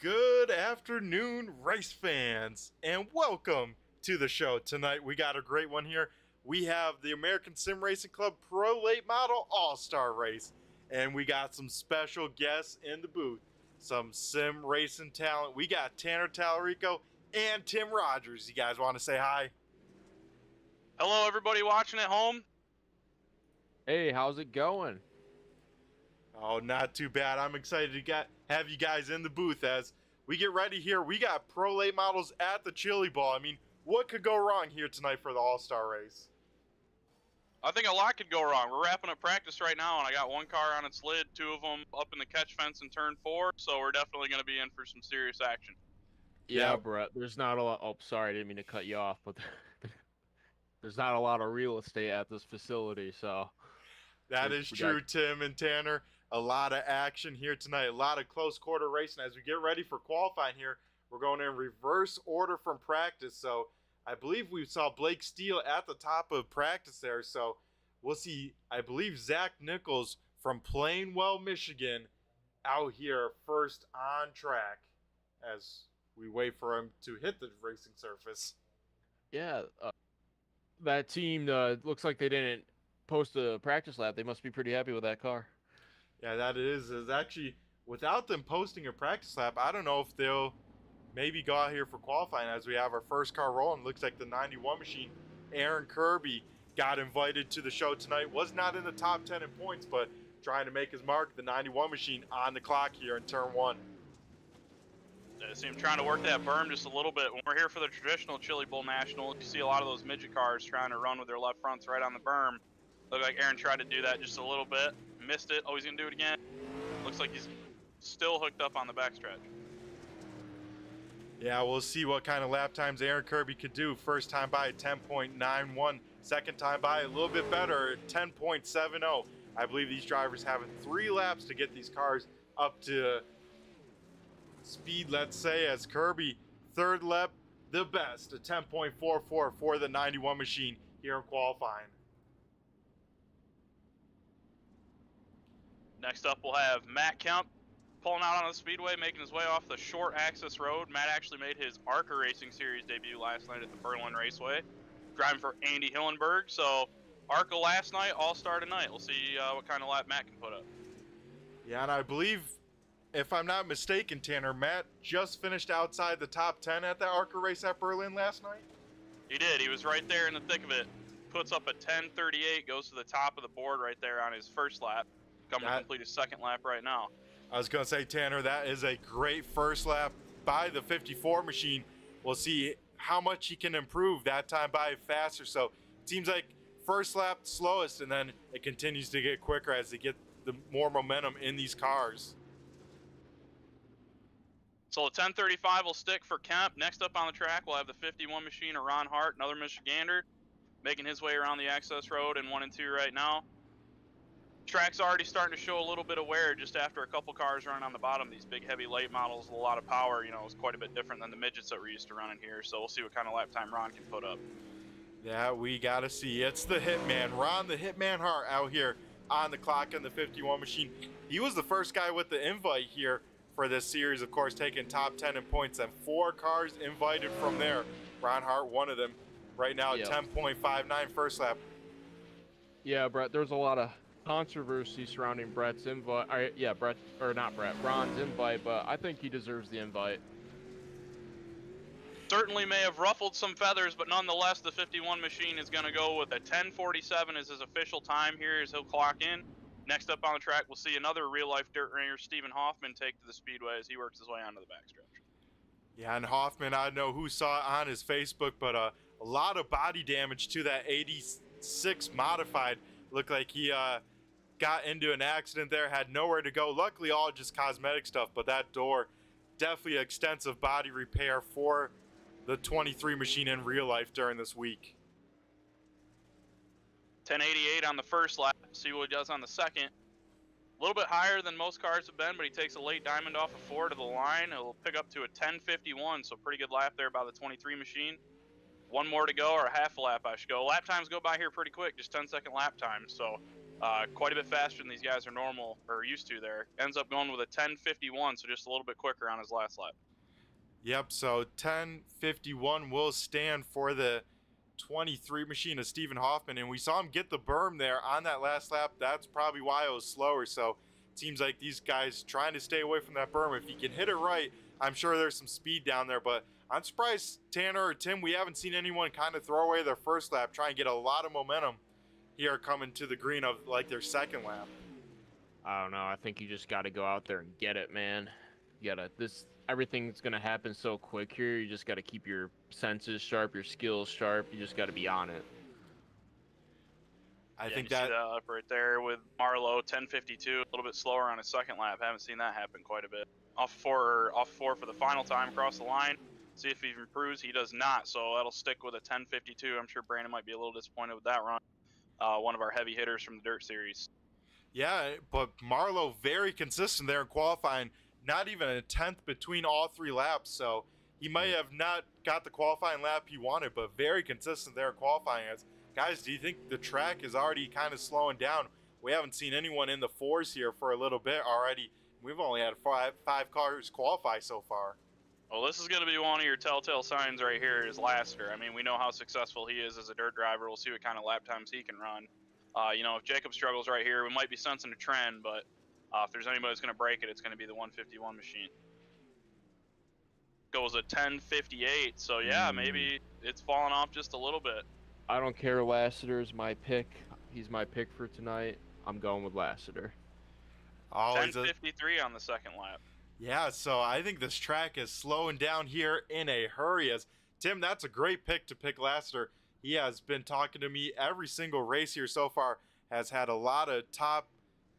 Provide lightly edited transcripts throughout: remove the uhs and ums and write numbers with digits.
Good afternoon, race fans, and welcome to the show. Tonight we got a great one here. We have the American Sim Racing Club Pro Late Model All-Star Race, and we got some special guests in the booth. Some sim racing talent. We got Tanner Tallarico and Tim Rogers. You guys want to say hi? Hello, everybody watching at home. Hey, how's it going? Oh, not too bad. I'm excited to have you guys in the booth as we get ready here. We got Pro Late Models at the Chili Ball. I mean, what could go wrong here tonight for the All-Star race? I think a lot could go wrong. We're wrapping up practice right now, and I got one car on its lid, two of them up in the catch fence in turn 4, so we're definitely going to be in for some serious action. Yeah, Brett, there's not a lot. Oh, sorry, I didn't mean to cut you off, but there's not a lot of real estate at this facility, so. That is true, Tim and Tanner. A lot of action here tonight, a lot of close quarter racing. As we get ready for qualifying here, we're going in reverse order from practice. So I believe we saw Blake Steele at the top of practice there. So we'll see, I believe, Zach Nichols from Plainwell, Michigan, out here first on track as we wait for him to hit the racing surface. Yeah, that team looks like they didn't post a practice lap. They must be pretty happy with that car. Yeah, that is actually, without them posting a practice lap, I don't know if they'll maybe go out here for qualifying as we have our first car rolling. Looks like the 91 machine, Aaron Kirby, got invited to the show tonight. Was not in the top 10 in points, but trying to make his mark. The 91 machine on the clock here in turn 1. I see him trying to work that berm just a little bit. When we're here for the traditional Chili Bowl National, you see a lot of those midget cars trying to run with their left fronts right on the berm. Looked like Aaron tried to do that just a little bit. Missed it. Oh, he's going to do it again. Looks like he's still hooked up on the backstretch. Yeah, we'll see what kind of lap times Aaron Kirby could do. First time by 10.91. Second time by a little bit better, 10.70. I believe these drivers have 3 laps to get these cars up to speed, let's say, as Kirby, third lap, the best, a 10.44 for the 91 machine here in qualifying. Next up, we'll have Matt Kemp pulling out on the speedway, making his way off the short access road. Matt actually made his ARCA Racing Series debut last night at the Berlin Raceway, driving for Andy Hillenberg. So ARCA last night, All-Star tonight. We'll see what kind of lap Matt can put up. Yeah, and I believe, if I'm not mistaken, Tanner, Matt just finished outside the top 10 at the ARCA race at Berlin last night? He did. He was right there in the thick of it. Puts up a 10:38, goes to the top of the board right there on his first lap. Coming to complete his second lap right now. I was going to say, Tanner, that is a great first lap by the 54 machine. We'll see how much he can improve that time by faster. So it seems like first lap slowest, and then it continues to get quicker as they get the more momentum in these cars. So the 10:35 will stick for Kemp. Next up on the track, we'll have the 51 machine of Ron Hart, another Michigander, making his way around the access road in 1 and 2 right now. Track's already starting to show a little bit of wear just after a couple cars running on the bottom. These big, heavy late models with a lot of power, you know, is quite a bit different than the midgets that we're used to running here. So we'll see what kind of lap time Ron can put up. Yeah, we got to see. It's the Hitman, Ron the Hitman Hart, out here on the clock in the 51 machine. He was the first guy with the invite here for this series, of course, taking top 10 in points, and 4 cars invited from there. Ron Hart, one of them. Right now, 10.59 first lap. Yeah, Brett, there's a lot of controversy surrounding Brett's invite. Ron's invite, but I think he deserves the invite. Certainly may have ruffled some feathers, but nonetheless, the 51 machine is going to go with a 10:47 as his official time here as he'll clock in. Next up on the track, we'll see another real-life dirt ringer, Stephen Hoffman, take to the speedway as he works his way onto the backstretch. Yeah, and Hoffman, I don't know who saw it on his Facebook, but a lot of body damage to that 86 modified. Looked like he got into an accident there, had nowhere to go. Luckily, all just cosmetic stuff, but that door, definitely extensive body repair for the 23 machine in real life during this week. 10:88 on the first lap. See what he does on the second. A little bit higher than most cars have been, but he takes a late diamond off of 4 to the line. It'll pick up to a 10:51, so pretty good lap there by the 23 machine. 1 more to go, or a half a lap I should go. Lap times go by here pretty quick, just 10-second lap times. So quite a bit faster than these guys are normal or used to there. Ends up going with a 10:51, so just a little bit quicker on his last lap. Yep, so 10:51 will stand for the 23 machine of Stephen Hoffman, and we saw him get the berm there on that last lap. That's probably why it was slower. So it seems like these guys trying to stay away from that berm. If he can hit it right, I'm sure there's some speed down there, but I'm surprised, Tanner or Tim, we haven't seen anyone kind of throw away their first lap, try and get a lot of momentum here coming to the green of like their second lap. I don't know. I think you just got to go out there and get it, man. You gotta everything's gonna happen so quick here. You just gotta keep your senses sharp, your skills sharp. You just gotta be on it. I Yeah, think you that see that up right there with Marlowe, 10:52, a little bit slower on his second lap. Haven't seen that happen quite a bit. Off four for the final time across the line. See if he improves. He does not, so that'll stick with a 10:52. I'm sure Brandon might be a little disappointed with that run. One of our heavy hitters from the Dirt Series. Yeah, but Marlowe very consistent there in qualifying. Not even a tenth between all three laps, so he may have not got the qualifying lap he wanted, but very consistent there in qualifying. As guys, do you think the track is already kind of slowing down? We haven't seen anyone in the fours here for a little bit already. We've only had five cars qualify so far. Well, this is going to be one of your telltale signs right here is Lassiter. I mean, we know how successful he is as a dirt driver. We'll see what kind of lap times he can run. If Jacob struggles right here, we might be sensing a trend, but if there's anybody that's going to break it, it's going to be the 151 machine. Goes at 10:58, so yeah, maybe it's fallen off just a little bit. I don't care. Lassiter's my pick. He's my pick for tonight. I'm going with Lassiter. 10:53 on the second lap. Yeah, so I think this track is slowing down here in a hurry. As Tim, that's a great pick to pick Lassiter. He has been talking to me every single race here so far, has had a lot of top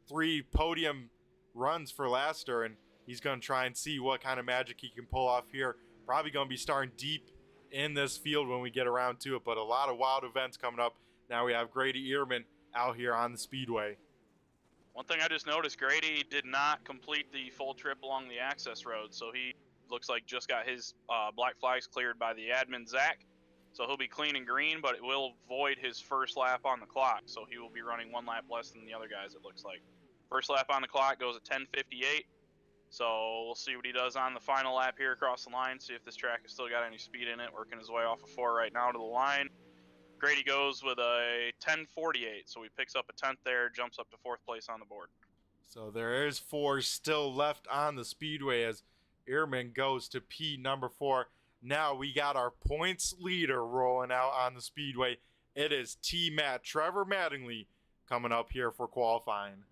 3 podium runs for Lassiter, and he's going to try and see what kind of magic he can pull off here. Probably going to be starting deep in this field when we get around to it, but a lot of wild events coming up. Now we have Grady Ehrman out here on the speedway. One thing I just noticed, Grady did not complete the full trip along the access road, so he looks like just got his black flags cleared by the admin, Zach. So he'll be clean and green, but it will void his first lap on the clock, so he will be running 1 lap less than the other guys, it looks like. First lap on the clock goes at 10:58, so we'll see what he does on the final lap here across the line, see if this track has still got any speed in it, working his way off of 4 right now to the line. Grady goes with a 10:48, so he picks up a 10th there, jumps up to 4th place on the board. So there is 4 still left on the speedway as Ehrman goes to P number 4. Now we got our points leader rolling out on the speedway. It is T-Matt, Trevor Mattingly, coming up here for qualifying.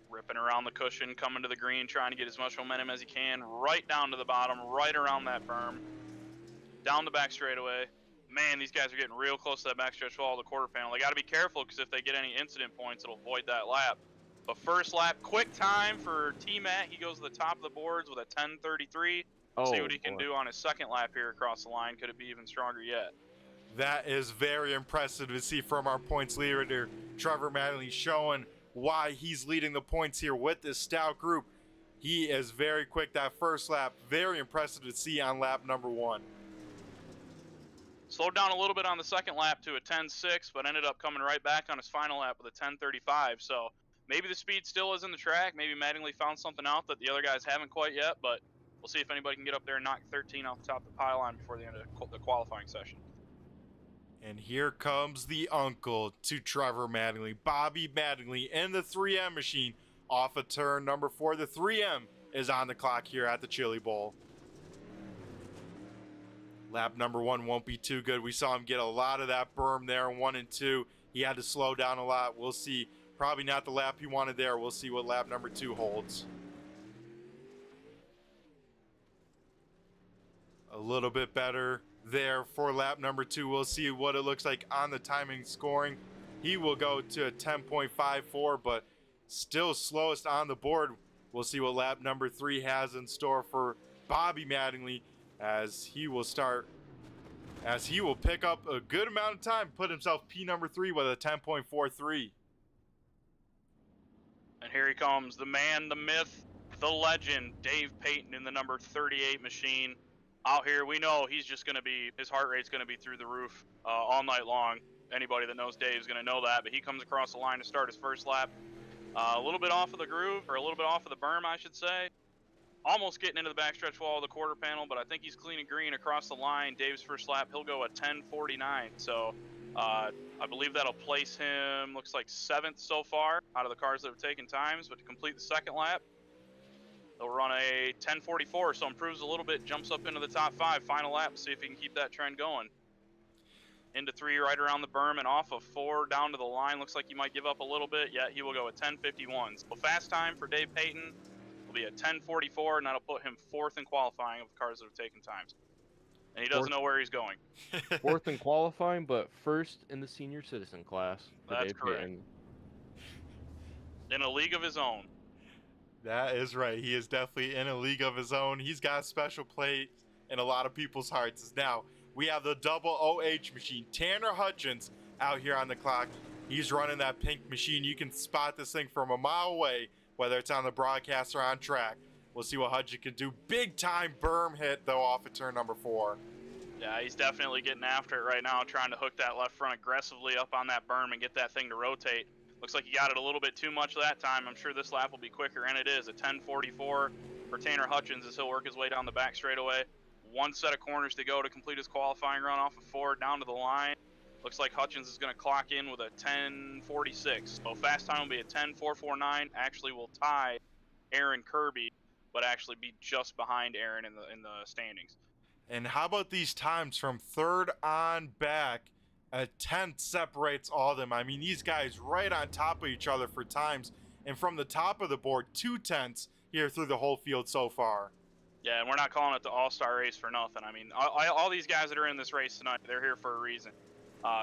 Ripping around the cushion, coming to the green, trying to get as much momentum as he can, right down to the bottom, right around that berm, down the back straightaway. Man, these guys are getting real close to that backstretch wall of the quarter panel. They got to be careful because if they get any incident points, it'll void that lap. But first lap, quick time for T-Matt. He goes to the top of the boards with a 10:33. See what he can do on his second lap here across the line. Could it be even stronger yet? That is very impressive to see from our points leader, Trevor Mattingly, showing why he's leading the points here with this stout group. He is very quick that first lap. Very impressive to see on lap number 1. Slowed down a little bit on the second lap to a 10:06, but ended up coming right back on his final lap with a 10:35. So maybe the speed still is in the track. Maybe Mattingly found something out that the other guys haven't quite yet, but we'll see if anybody can get up there and knock 13 off the top of the pylon before the end of the qualifying session. And here comes the uncle to Trevor Mattingly, Bobby Mattingly, in the 3M machine off of turn number 4. The 3M is on the clock here at the Chili Bowl. Lap number 1 won't be too good. We saw him get a lot of that berm there in 1 and 2. He had to slow down a lot. We'll see. Probably not the lap he wanted there. We'll see what lap number 2 holds. A little bit better there for lap number 2. We'll see what it looks like on the timing scoring. He will go to a 10.54, but still slowest on the board. We'll see what lap number 3 has in store for Bobby Mattingly as he will pick up a good amount of time, put himself P number 3 with a 10.43. And here he comes, the man, the myth, the legend, Dave Payton in the number 38 machine. out here, we know he's just going to be, his heart rate's going to be through the roof all night long. Anybody that knows Dave's going to know that, but he comes across the line to start his first lap. A little bit off of the groove, or a little bit off of the berm, I should say. Almost getting into the backstretch wall of the quarter panel, but I think he's clean and green across the line. Dave's first lap, he'll go at 10:49. So I believe that'll place him, looks like 7th so far out of the cars that have taken times. But to complete the second lap, he'll run a 10:44, so improves a little bit, jumps up into the top 5. Final lap, see if he can keep that trend going. Into 3 right around the berm, and off of 4 down to the line. Looks like he might give up a little bit. Yeah, he will go at 10:51. So fast time for Dave Payton will be at 10:44, and that'll put him 4th in qualifying of the cars that have taken times. And he doesn't know where he's going. 4th in qualifying, but 1st in the senior citizen class. That's Dave correct. Payton. In a league of his own. That is right. He is definitely in a league of his own. He's got a special place in a lot of people's hearts. Now, we have the double OH machine. Tanner Hutchins out here on the clock. He's running that pink machine. You can spot this thing from a mile away, whether it's on the broadcast or on track. We'll see what Hutchins can do. Big time berm hit, though, off of turn number 4. Yeah, he's definitely getting after it right now, trying to hook that left front aggressively up on that berm and get that thing to rotate. Looks like he got it a little bit too much that time. I'm sure this lap will be quicker, and it is. A 10:44 for Tanner Hutchins as he'll work his way down the back straightaway. 1 set of corners to go to complete his qualifying run off of 4 down to the line. Looks like Hutchins is going to clock in with a 10:46. So fast time will be a 10:449. Actually will tie Aaron Kirby, but actually be just behind Aaron in the standings. And how about these times from 3rd on back? A 10th separates all of them. I mean, these guys right on top of each other for times. And from the top of the board, 2 tenths here through the whole field so far. Yeah, and we're not calling it the all-star race for nothing. I mean, all these guys that are in this race tonight, they're here for a reason.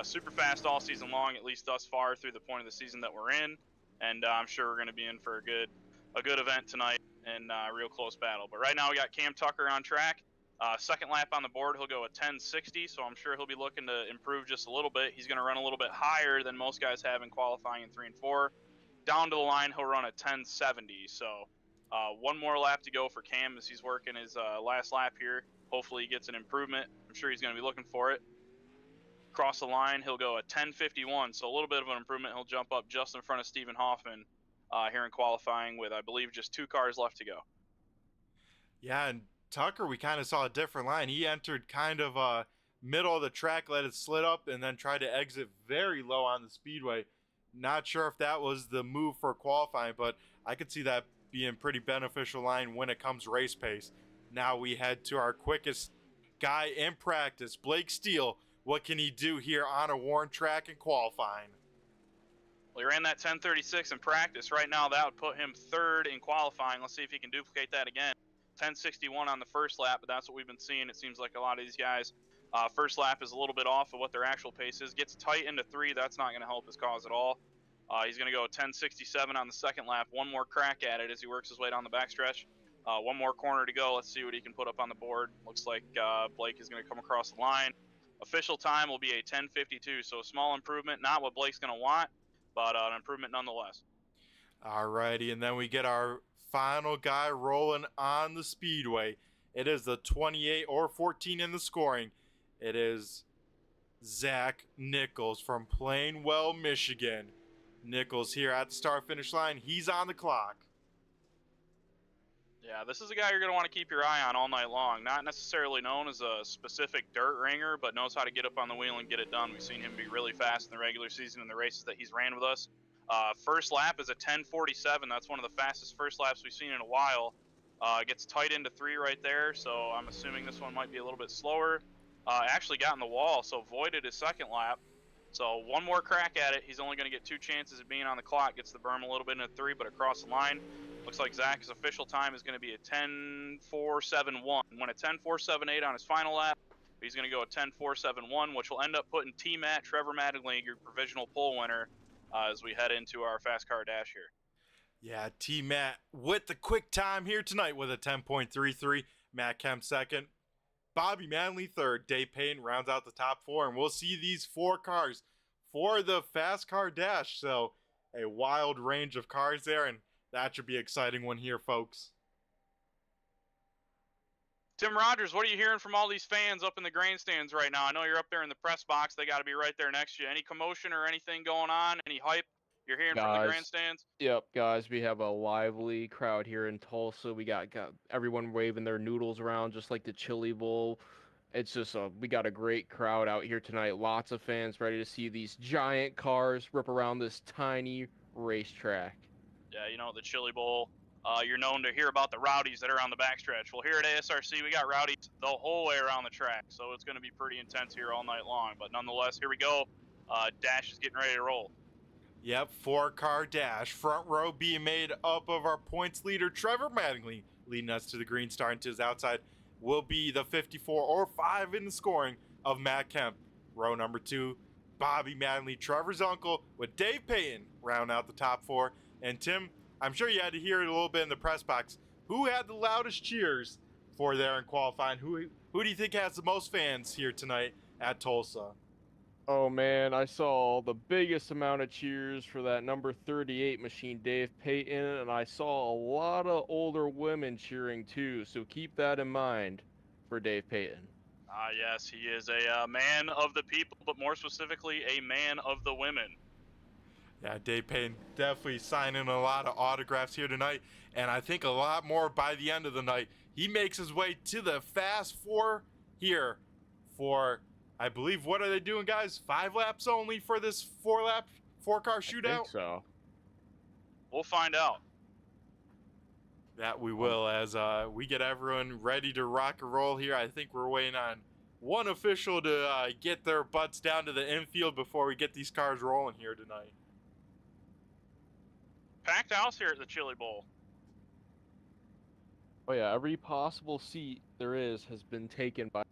Super fast all season long, at least thus far through the point of the season that we're in. And I'm sure we're going to be in for a good event tonight and a real close battle. But right now we got Cam Tucker on track. Second lap on the board, he'll go at 10:60, so I'm sure he'll be looking to improve just a little bit. He's going to run a little bit higher than most guys have in qualifying in 3 and 4. Down to the line, he'll run a 10:70, so 1 more lap to go for Cam as he's working his last lap here. Hopefully he gets an improvement. I'm sure he's going to be looking for it. Cross the line, he'll go at 10:51, so a little bit of an improvement. He'll jump up just in front of Stephen Hoffman here in qualifying with, I believe, just 2 cars left to go. Yeah, and Tucker, we kind of saw a different line. He entered kind of middle of the track, let it slid up, and then tried to exit very low on the speedway. Not sure if that was the move for qualifying, but I could see that being pretty beneficial line when it comes race pace. Now we head to our quickest guy in practice, Blake Steele. What can he do here on a worn track in qualifying? Well, he ran that 10:36 in practice. Right now, that would put him 3rd in qualifying. Let's see if he can duplicate that again. 10:61 on the first lap, but that's what we've been seeing. It seems like a lot of these guys, first lap is a little bit off of what their actual pace is. Gets tight into 3, that's not going to help his cause at all. He's going to go 10:67 on the second lap. 1 more crack at it as he works his way down the backstretch. 1 more corner to go. Let's see what he can put up on the board. Looks like Blake is going to come across the line. Official time will be a 10:52, so a small improvement. Not what Blake's going to want, but an improvement nonetheless. Alrighty, and then we get our final guy rolling on the speedway. It is the 28 or 14 in the scoring. It is Zach Nichols from Plainwell, Michigan. Nichols here at the start-finish line. He's on the clock. Yeah, this is a guy you're going to want to keep your eye on all night long. Not necessarily known as a specific dirt ringer, but knows how to get up on the wheel and get it done. We've seen him be really fast in the regular season in the races that he's ran with us. First lap is a 10:47. That's one of the fastest first laps we've seen in a while. Gets tight into 3 right there, so I'm assuming this one might be a little bit slower. Actually got in the wall, so voided his second lap. So 1 more crack at it. He's only going to get 2 chances of being on the clock. Gets the berm a little bit into 3, but across the line. Looks like Zach's official time is going to be a 10:471. Went a 10:478 on his final lap. He's going to go a 10:471, which will end up putting T-Matt Trevor Mattingly, your provisional pole winner, as we head into our fast car dash here. Yeah, T-Matt with the quick time here tonight with a 10.33. Matt Kemp second. Bobby Manley third. Dave Payton rounds out the top 4, and we'll see these 4 cars for the fast car dash. So a wild range of cars there, and that should be an exciting one here, folks. Tim Rogers, what are you hearing from all these fans up in the grandstands right now? I know you're up there in the press box. They got to be right there next to you. Any commotion or anything going on? Any hype you're hearing from the Guys, grandstands? yep, guys, we have a lively crowd here in Tulsa. We got everyone waving their noodles around just like the Chili Bowl. It's just we got a great crowd out here tonight. Lots of fans ready to see these giant cars rip around this tiny racetrack. Yeah, you know, the Chili Bowl. You're known to hear about the rowdies that are on the backstretch. Well, here at ASRC, we got rowdies the whole way around the track, so it's going to be pretty intense here all night long. But nonetheless, here we go. Dash is getting ready to roll. Yep, 4-car dash. Front row being made up of our points leader, Trevor Mattingly, leading us to the green, starting to his outside, will be the 54 or 5 in the scoring of Matt Kemp. Row number 2, Bobby Mattingly, Trevor's uncle, with Dave Payton round out the top 4. And Tim, I'm sure you had to hear it a little bit in the press box. Who had the loudest cheers for there in qualifying? Who do you think has the most fans here tonight at Tulsa? Oh man, I saw the biggest amount of cheers for that number 38 machine, Dave Payton, and I saw a lot of older women cheering too, so keep that in mind for Dave Payton. Yes, he is a man of the people, but more specifically, a man of the women. Yeah, Dave Payton definitely signing a lot of autographs here tonight, and I think a lot more by the end of the night. He makes his way to the Fast 4 here for, I believe, what are they doing, guys? 5 laps only for this 4-car shootout? I think so. We'll find out. That we will, as we get everyone ready to rock and roll here. I think we're waiting on one official to get their butts down to the infield before we get these cars rolling here tonight. Packed house here at the Chili Bowl. Oh yeah, every possible seat there is has been taken by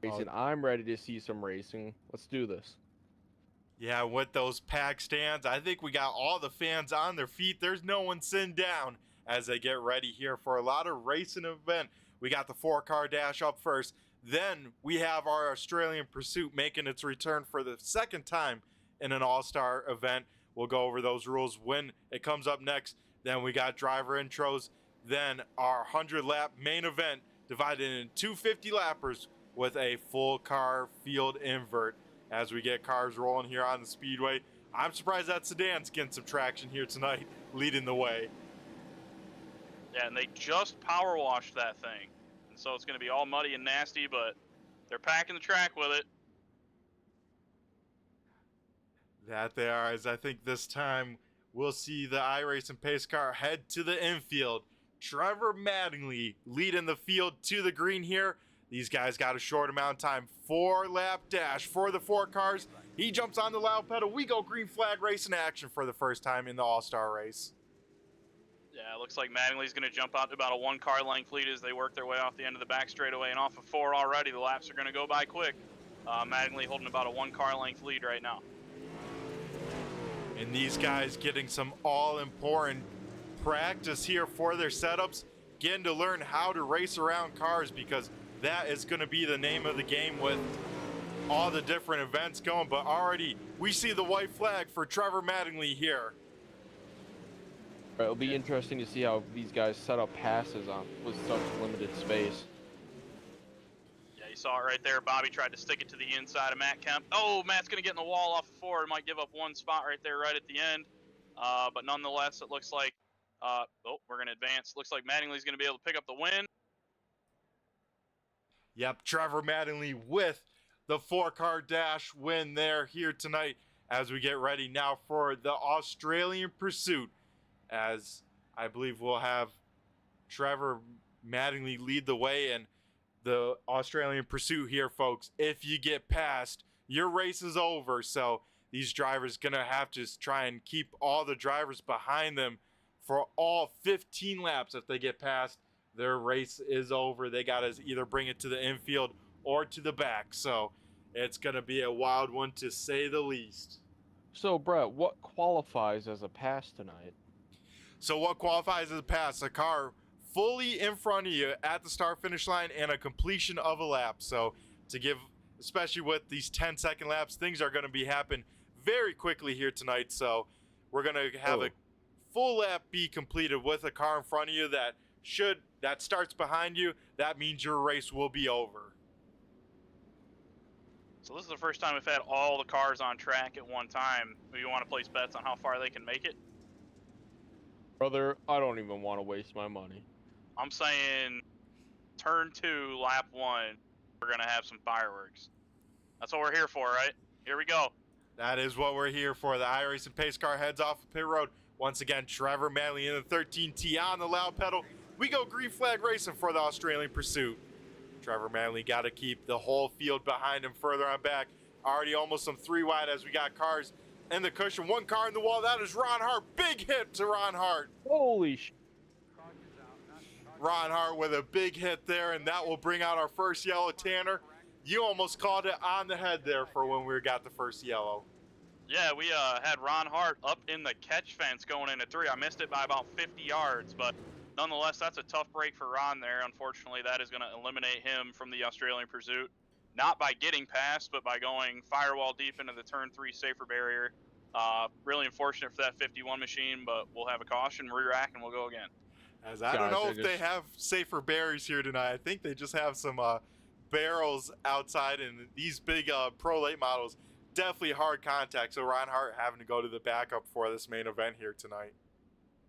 racing. I'm ready to see some racing. Let's do this. Yeah, with those packed stands, I think we got all the fans on their feet. There's no one sitting down as they get ready here for a lot of racing event. We got the 4-car dash up first. Then we have our Australian Pursuit making its return for the second time in an all-star event. We'll go over those rules when it comes up next. Then we got driver intros. Then our 100-lap main event divided into 250 lappers with a full car field invert as we get cars rolling here on the speedway. I'm surprised that sedan's getting some traction here tonight, leading the way. Yeah, and they just power washed that thing. And so it's going to be all muddy and nasty, but they're packing the track with it. That they are, as I think this time we'll see the iRacing pace car head to the infield. Trevor Mattingly leading the field to the green here. These guys got a short amount of time. 4-lap dash for the 4 cars. He jumps on the loud pedal. We go green flag racing action for the first time in the all-star race. Yeah, it looks like Mattingly's going to jump out to about a 1-car length lead as they work their way off the end of the back straightaway, and off of 4 already. The laps are going to go by quick. Mattingly holding about a 1-car length lead right now. And these guys getting some all-important practice here for their setups, getting to learn how to race around cars, because that is going to be the name of the game with all the different events going. But already we see the white flag for Trevor Mattingly here. It'll be interesting to see how these guys set up passes on with such limited space. Yeah, you saw it right there. Bobby tried to stick it to the inside of Matt Kemp. Oh, Matt's going to get in the wall off of 4. It might give up one spot right there right at the end. But nonetheless, it looks like, we're going to advance. Looks like Mattingly's going to be able to pick up the win. Yep, Trevor Mattingly with the 4-car dash win there here tonight as we get ready now for the Australian Pursuit, as I believe we'll have Trevor Mattingly lead the way in the Australian Pursuit here, folks. If you get past, your race is over. So these drivers going to have to try and keep all the drivers behind them for all 15 laps. If they get past, their race is over. They got to either bring it to the infield or to the back. So it's going to be a wild one, to say the least. So, Brett, what qualifies as a pass tonight? So what qualifies as a pass? A car fully in front of you at the start-finish line and a completion of a lap. So to give, especially with these 10-second laps, things are going to be happening very quickly here tonight. So we're going to have a full lap be completed with a car in front of you that starts behind you, that means your race will be over. So this is the first time we've had all the cars on track at one time. Do you want to place bets on how far they can make it? Brother, I don't even want to waste my money. I'm saying turn 2, lap 1, we're going to have some fireworks. That's what we're here for, right? Here we go. That is what we're here for. The iRacing pace car heads off of pit road. Once again, Trevor Manley in the 13T on the loud pedal. We go green flag racing for the Australian Pursuit. Trevor Manley got to keep the whole field behind him further on back. Already almost some 3 wide as we got cars in the cushion. 1 car in the wall. That is Ron Hart. Big hit to Ron Hart. Holy sh! Ron Hart with a big hit there, and that will bring out our first yellow. Tanner, you almost called it on the head there for when we got the first yellow. Yeah, we had Ron Hart up in the catch fence going into 3. I missed it by about 50 yards, but nonetheless, that's a tough break for Ron there. Unfortunately, that is going to eliminate him from the Australian Pursuit. Not by getting past, but by going firewall deep into the turn 3 safer barrier. Really unfortunate for that 51 machine, but we'll have a caution, re-rack, and we'll go again. As I don't know if they have safer barriers here tonight. I think they just have some barrels outside, and these big Pro Late models, definitely hard contact. So Ron Hart having to go to the backup for this main event here tonight.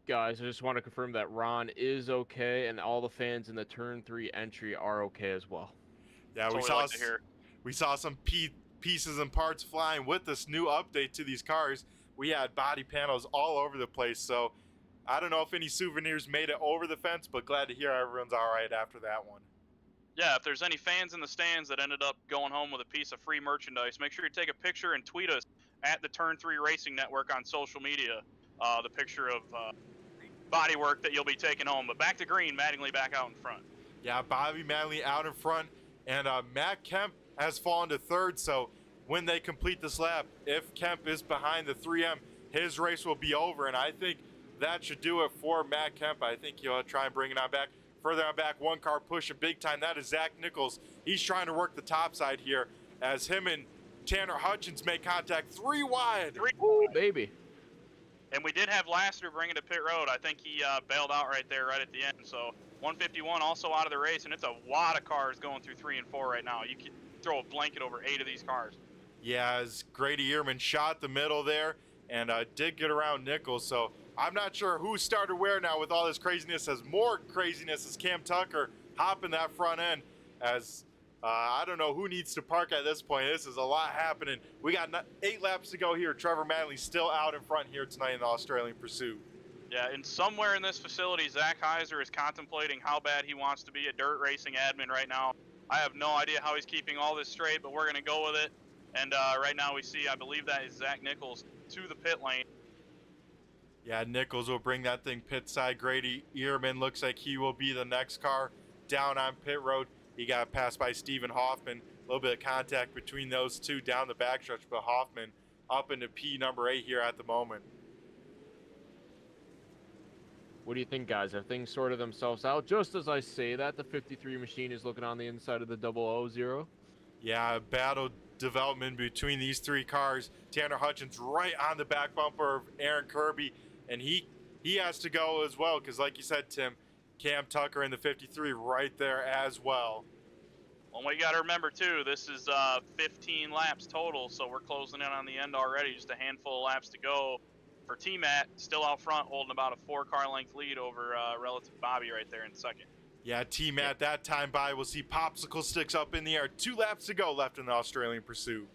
Guys, I just want to confirm that Ron is okay, and all the fans in the turn 3 entry are okay as well. Yeah, we saw some pieces and parts flying with this new update to these cars. We had body panels all over the place, so I don't know if any souvenirs made it over the fence, but glad to hear everyone's all right after that one. Yeah, if there's any fans in the stands that ended up going home with a piece of free merchandise, make sure you take a picture and tweet us at the Turn 3 Racing Network on social media, the picture of bodywork that you'll be taking home. But back to green, Mattingly back out in front. Yeah, Bobby Mattingly out in front, and Matt Kemp has fallen to 3rd, so when they complete this lap, if Kemp is behind the 3M, his race will be over, and I think that should do it for Matt Kemp. I think he'll try and bring it on back. Further on back, 1 car pushing big time. That is Zach Nichols. He's trying to work the top side here as him and Tanner Hutchins make contact 3 wide. Ooh, baby. And we did have Lassiter bring it to pit road. I think he bailed out right there, right at the end. So 151 also out of the race, and it's a lot of cars going through 3 and 4 right now. You can throw a blanket over 8 of these cars. Yeah, as Grady Ehrman shot the middle there and did get around Nichols. So I'm not sure who started where now with all this craziness. As more craziness as Cam Tucker hopping that front end as I don't know who needs to park at this point. This is a lot happening. We got 8 laps to go here. Trevor Manley still out in front here tonight in the Australian Pursuit. Yeah, and somewhere in this facility, Zach Heiser is contemplating how bad he wants to be a dirt racing admin right now. I have no idea how he's keeping all this straight, but we're going to go with it. And right now we see, I believe that is Zach Nichols to the pit lane. Yeah, Nichols will bring that thing pit side. Grady Ehrman looks like he will be the next car down on pit road. He got passed by Stephen Hoffman. A little bit of contact between those two down the backstretch, but Hoffman up into P number 8 here at the moment. What do you think, guys? Have things sorted themselves out? Just as I say that, the 53 machine is looking on the inside of the 000. Yeah, battle development between these 3 cars. Tanner Hutchins right on the back bumper of Aaron Kirby, and he has to go as well because, like you said, Tim, Cam Tucker in the 53 right there as well. Well, what you got to remember, too, this is 15 laps total, so we're closing in on the end already. Just a handful of laps to go. For T-Matt, still out front, holding about a 4-car length lead over relative Bobby right there in second. Yeah, T-Matt that time by. We'll see popsicle sticks up in the air. 2 laps to go left in the Australian Pursuit.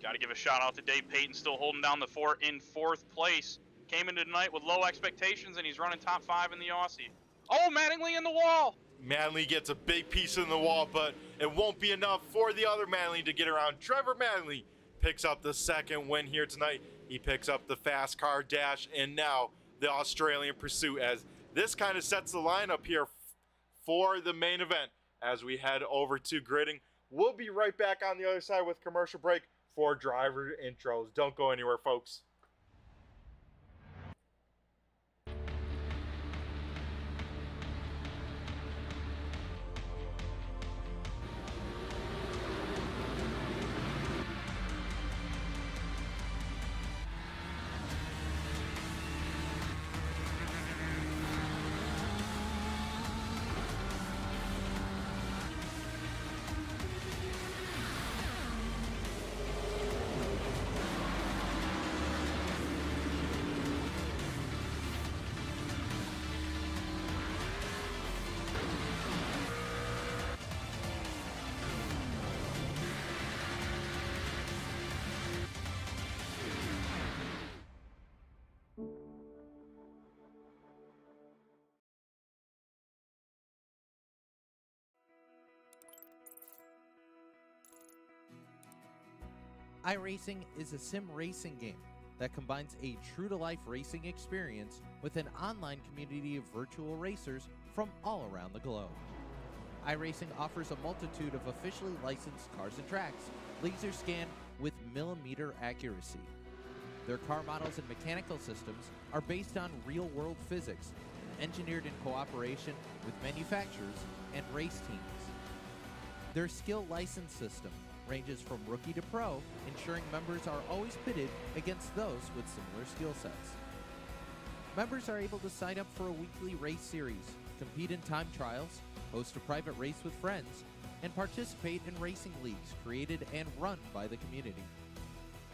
Got to give a shout out to Dave Payton, still holding down the fort in 4th place. Came into tonight with low expectations, and he's running top 5 in the Aussie. Oh, Mattingly in the wall! Manley gets a big piece in the wall, but it won't be enough for the other Manley to get around. Trevor Manley picks up the 2nd win here tonight. He picks up the fast car dash, and now the Australian Pursuit, as this kind of sets the lineup here for the main event as we head over to gridding. We'll be right back on the other side with commercial break for driver intros. Don't go anywhere, folks. iRacing is a sim racing game that combines a true-to-life racing experience with an online community of virtual racers from all around the globe. iRacing offers a multitude of officially licensed cars and tracks, laser scanned with millimeter accuracy. Their car models and mechanical systems are based on real-world physics, engineered in cooperation with manufacturers and race teams. Their skill license system ranges from rookie to pro, ensuring members are always pitted against those with similar skill sets. Members are able to sign up for a weekly race series, compete in time trials, host a private race with friends, and participate in racing leagues created and run by the community.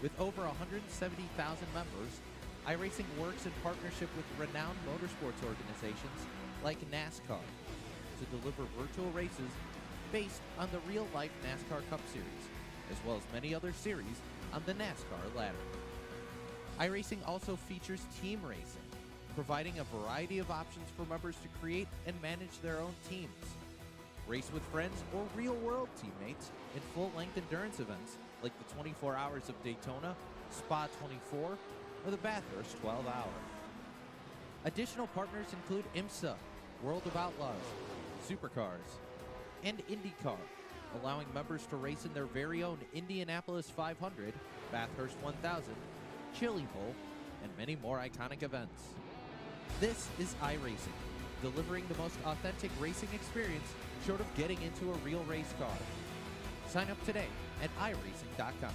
With over 170,000 members, iRacing works in partnership with renowned motorsports organizations like NASCAR to deliver virtual races based on the real-life NASCAR Cup Series, as well as many other series on the NASCAR ladder. iRacing also features team racing, providing a variety of options for members to create and manage their own teams. Race with friends or real-world teammates in full-length endurance events like the 24 Hours of Daytona, Spa 24, or the Bathurst 12 Hour. Additional partners include IMSA, World of Outlaws, Supercars, and IndyCar, allowing members to race in their very own Indianapolis 500, Bathurst 1000, Chili Bowl, and many more iconic events. This is iRacing, delivering the most authentic racing experience short of getting into a real race car. Sign up today at iRacing.com.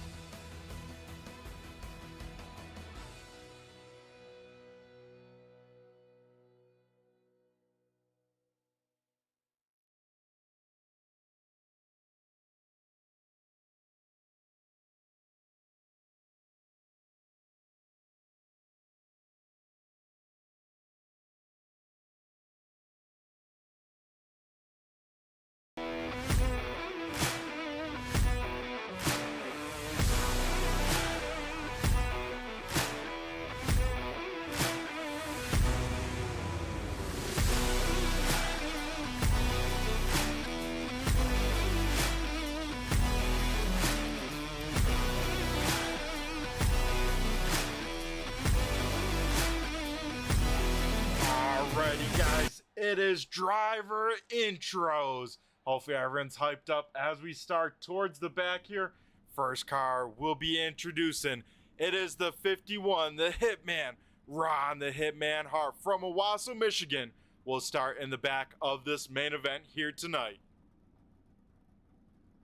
Alrighty, guys, it is driver intros. Hopefully, everyone's hyped up as we start towards the back here. First car we'll be introducing. It is the 51, the Hitman, Ron the Hitman Hart from Owasso, Michigan. We'll start in the back of this main event here tonight.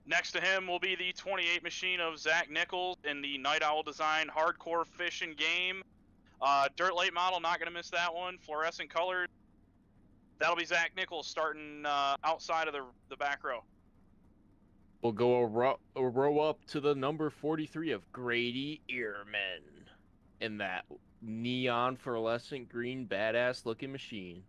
Next to him will be the 28 machine of Zach Nichols in the Night Owl Design Hardcore Fishing Game. Dirt late model, not going to miss that one. Fluorescent colors. That'll be Zach Nichols starting outside of the back row. We'll go a row up to the number 43 of Grady Ehrman in that neon fluorescent green badass looking machine.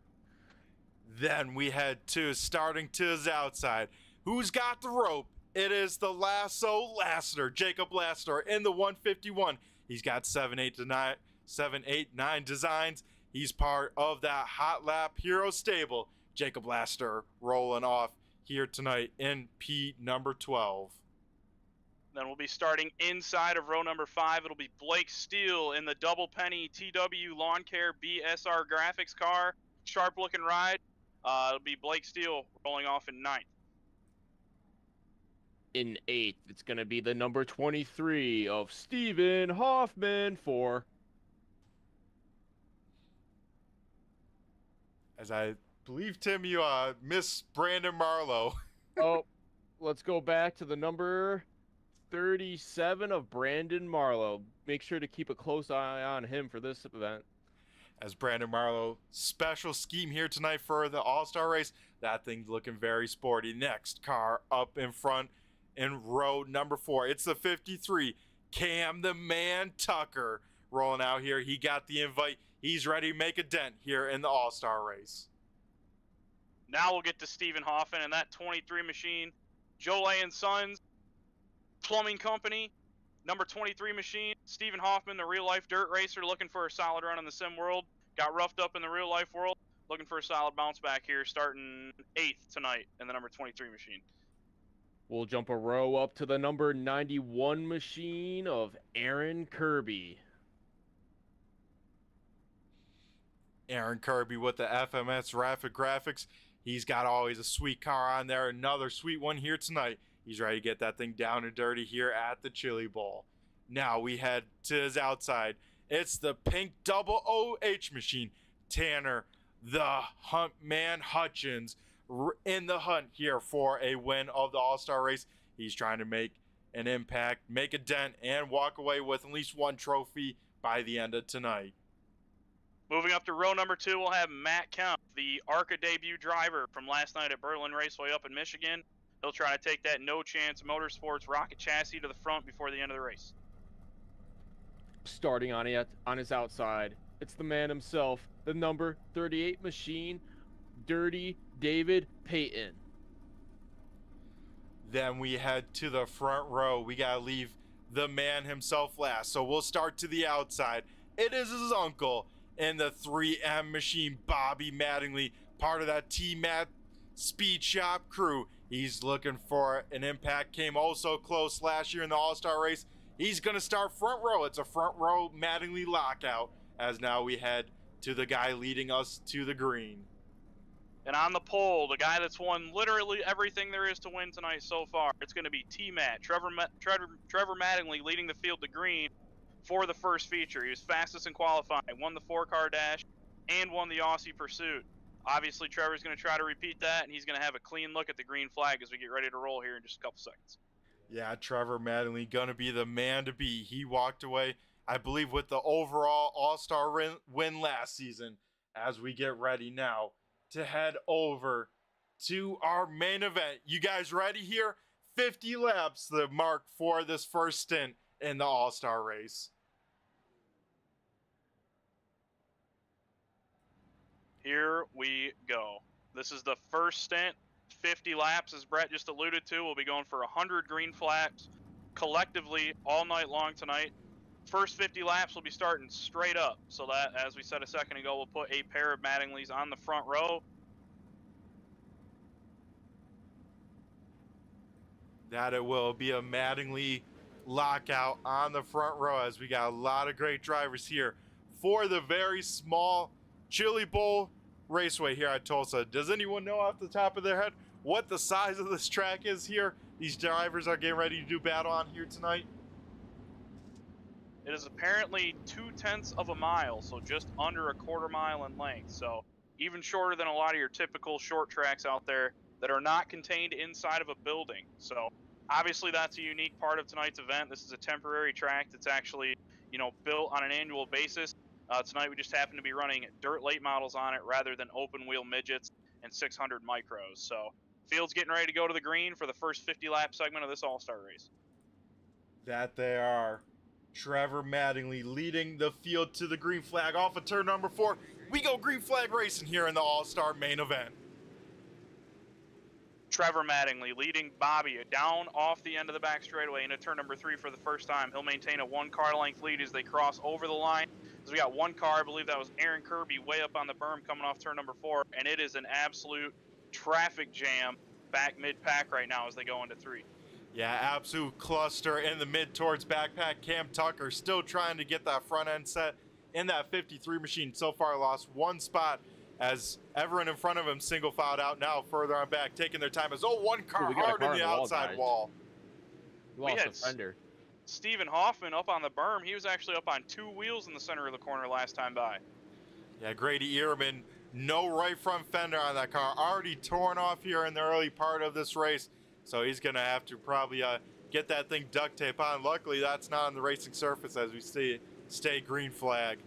Then we head to starting to his outside. Who's got the rope? It is the Lasso Lassiter, Jacob Lassiter in the 151. He's got 789 designs. He's part of that Hot Lap Hero stable. Jacob Lassiter rolling off here tonight in P number 12. Then we'll be starting inside of row number 5. It'll be Blake Steele in the Double Penny TW Lawn Care BSR graphics car. Sharp looking ride. It'll be Blake Steele rolling off in 9th. In 8th, it's going to be the number 23 of Stephen Hoffman for... As I believe, Tim, you miss Brandon Marlowe. Oh, let's go back to the number 37 of Brandon Marlowe. Make sure to keep a close eye on him for this event. As Brandon Marlowe, special scheme here tonight for the All-Star race. That thing's looking very sporty. Next car up in front in row number 4. It's the 53, Cam the Man Tucker rolling out here. He got the invite. He's ready to make a dent here in the All-Star race. Now we'll get to Stephen Hoffman and that 23 machine. Jolay and Sons Plumbing Company, number 23 machine. Stephen Hoffman, the real-life dirt racer, looking for a solid run in the sim world. Got roughed up in the real-life world. Looking for a solid bounce back here, starting 8th tonight in the number 23 machine. We'll jump a row up to the number 91 machine of Aaron Kirby. Aaron Kirby with the FMS Rapid Graphics. He's got always a sweet car on there. Another sweet one here tonight. He's ready to get that thing down and dirty here at the Chili Bowl. Now we head to his outside. It's the pink double OH machine. Tanner, the Hunt Man Hutchins, in the hunt here for a win of the All-Star race. He's trying to make an impact, make a dent, and walk away with at least one trophy by the end of tonight. Moving up to row number 2, we'll have Matt Kemp, the ARCA debut driver from last night at Berlin Raceway up in Michigan. He'll try to take that No Chance Motorsports rocket chassis to the front before the end of the race. Starting on his outside, it's the man himself, the number 38 machine, Dirty David Payton. Then we head to the front row. We got to leave the man himself last. So we'll start to the outside. It is his uncle in the 3M machine, Bobby Mattingly, part of that T-Mat Speed Shop crew. He's looking for an impact. Came also close last year in the All-Star race. He's going to start front row. It's a front row Mattingly lockout as now we head to the guy leading us to the green. And on the pole, the guy that's won literally everything there is to win tonight so far, it's going to be T-Mat, Trevor Mattingly leading the field to green for the first feature. He was fastest in qualifying, won the 4-car dash, and won the Aussie Pursuit. Obviously, Trevor's going to try to repeat that, and he's going to have a clean look at the green flag as we get ready to roll here in just a couple seconds. Yeah, Trevor Mattingly going to be the man to be. He walked away, I believe, with the overall All-Star win last season as we get ready now to head over to our main event. You guys ready here? 50 laps, the mark for this first stint in the All-Star race. Here we go. This is the first stint, 50 laps, as Brett just alluded to. We'll be going for 100 green flags collectively all night long tonight. First 50 laps will be starting straight up, so that, as we said a second ago, we'll put a pair of Mattingleys on the front row. That it will be a Mattingly lockout on the front row as we got a lot of great drivers here for the very small Chili Bowl Raceway here at Tulsa. Does anyone know off the top of their head what the size of this track is here? These drivers are getting ready to do battle on here tonight. It is apparently 0.2 of a mile, so just under a quarter mile in length. So even shorter than a lot of your typical short tracks out there that are not contained inside of a building. So obviously that's a unique part of tonight's event. This is a temporary track that's actually, built on an annual basis. Tonight we just happen to be running dirt late models on it rather than open wheel midgets and 600 micros. So field's getting ready to go to the green for the first 50 lap segment of this All-Star race. That they are. Trevor Mattingly leading the field to the green flag off of turn number 4. We go green flag racing here in the All-Star main event. Trevor Mattingly leading Bobby down off the end of the back straightaway into turn number 3 for the first time. He'll maintain a 1-car length lead as they cross over the line. So we got 1 car, I believe that was Aaron Kirby, way up on the berm coming off turn number 4, and it is an absolute traffic jam back mid-pack right now as they go into 3. Yeah, absolute cluster in the mid towards backpack. Cam Tucker still trying to get that front end set in that 53 machine. So far lost 1 spot as everyone in front of him single filed out now further on back, taking their time as, 1 car hard in the outside wall. We lost a fender. Stephen Hoffman up on the berm. He was actually up on 2 wheels in the center of the corner last time by. Yeah, Grady Ehrman, no right front fender on that car. Already torn off here in the early part of this race. So he's going to have to probably get that thing duct tape on. Luckily, that's not on the racing surface as we stay green flag.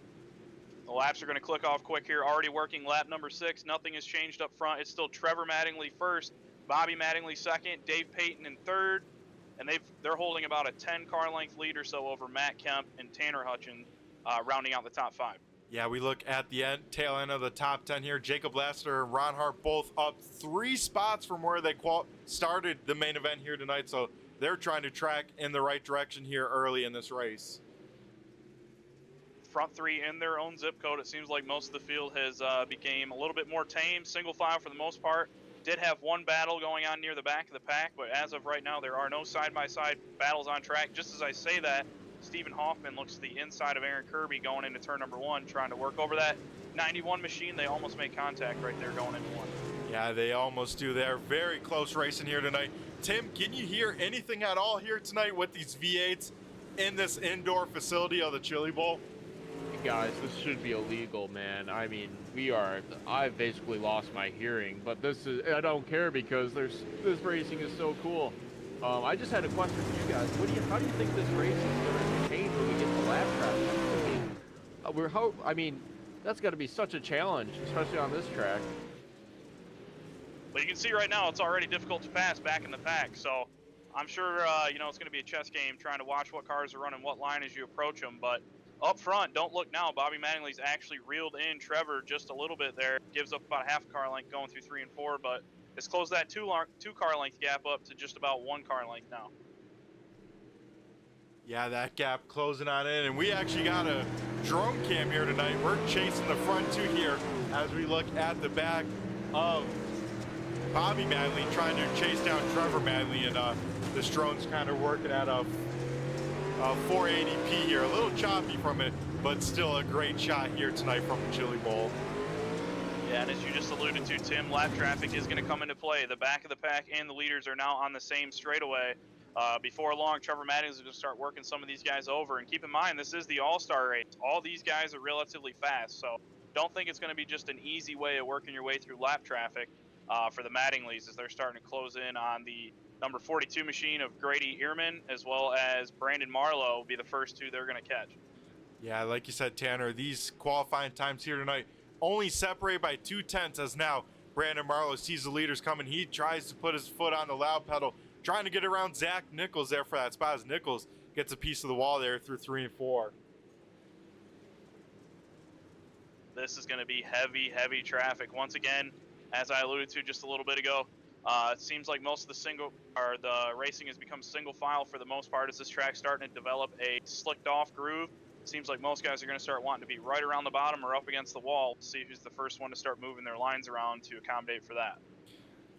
The laps are going to click off quick here. Already working lap number 6. Nothing has changed up front. It's still Trevor Mattingly first, Bobby Mattingly second, Dave Payton in third. And they're holding about a 10-car length lead or so over Matt Kemp and Tanner Hutchins, rounding out the top 5. Yeah, we look at the tail end of the top 10 here. Jacob Laster and Ron Hart both up 3 spots from where they started the main event here tonight. So they're trying to track in the right direction here early in this race. Front 3 in their own zip code. It seems like most of the field has became a little bit more tame, single file for the most part. did have one battle going on near the back of the pack, but as of right now, there are no side-by-side battles on track. Just as I say that, Stephen Hoffman looks to the inside of Aaron Kirby going into turn number 1, trying to work over that 91 machine. They almost make contact right there going into 1. Yeah, they almost do. They're very close racing here tonight. Tim, can you hear anything at all here tonight with these V8s in this indoor facility of the Chili Bowl? Guys, this should be illegal, man. I mean, I've basically lost my hearing, but I don't care because this racing is so cool. I just had a question for you guys. How do you think this race is going to change when we get to lap traffic? I mean, that's got to be such a challenge, especially on this track. But you can see right now it's already difficult to pass back in the pack, so I'm sure it's going to be a chess game trying to watch what cars are running what line as you approach them. But up front, don't look now. Bobby Mattingly's actually reeled in Trevor just a little bit there. Gives up about a half car length going through 3 and 4, but it's closed that two car length gap up to just about 1 car length now. Yeah, that gap closing on in, and we actually got a drone cam here tonight. We're chasing the front 2 here as we look at the back of Bobby Mattingly trying to chase down Trevor Mattingly, and this drone's kind of working at a 480p here. A little choppy from it, but still a great shot here tonight from the Chili Bowl. Yeah, and as you just alluded to, Tim, lap traffic is going to come into play. The back of the pack and the leaders are now on the same straightaway. Before long, Trevor Mattingly is going to start working some of these guys over. And keep in mind, this is the All-Star race. All these guys are relatively fast, so don't think it's going to be just an easy way of working your way through lap traffic for the Mattingleys as they're starting to close in on the number 42 machine of Grady Ehrman, as well as Brandon Marlowe will be the first 2 they're going to catch. Yeah, like you said, Tanner, these qualifying times here tonight only separated by 0.2 as now Brandon Marlowe sees the leaders coming. He tries to put his foot on the loud pedal, trying to get around Zach Nichols there for that spot as Nichols gets a piece of the wall there through 3 and 4. This is going to be heavy traffic. Once again, as I alluded to just a little bit ago, it seems like most of the racing has become single file for the most part as this track's starting to develop a slicked off groove. It seems like most guys are going to start wanting to be right around the bottom or up against the wall to see who's the first one to start moving their lines around to accommodate for that.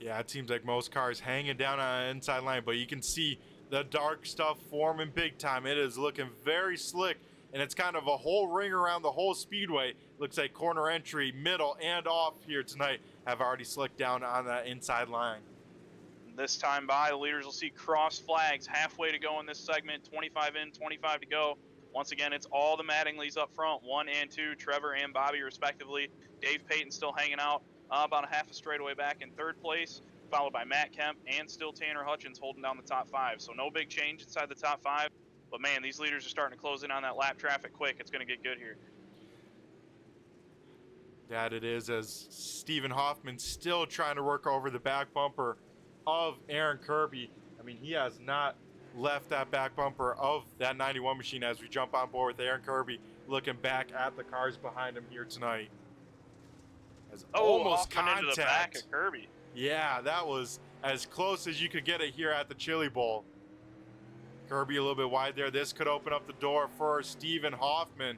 Yeah, it seems like most cars hanging down on an inside line, but you can see the dark stuff forming big time. It is looking very slick, and it's kind of a whole ring around the whole speedway. Looks like corner entry, middle, and off here tonight have already slicked down on that inside line. This time by, the leaders will see cross flags halfway to go in this segment, 25 in, 25 to go. Once again, it's all the Mattingleys up front, 1 and 2, Trevor and Bobby respectively. Dave Payton still hanging out about a half a straightaway back in 3rd place, followed by Matt Kemp and still Tanner Hutchins holding down the top 5. So no big change inside the top 5, but man, these leaders are starting to close in on that lap traffic quick. It's going to get good here. That it is, as Stephen Hoffman still trying to work over the back bumper of Aaron Kirby. I mean, he has not left that back bumper of that 91 machine as we jump on board with Aaron Kirby looking back at the cars behind him here tonight. As almost contact into the back of Kirby. Yeah, that was as close as you could get it here at the Chili Bowl. Kirby a little bit wide there. This could open up the door for Stephen Hoffman.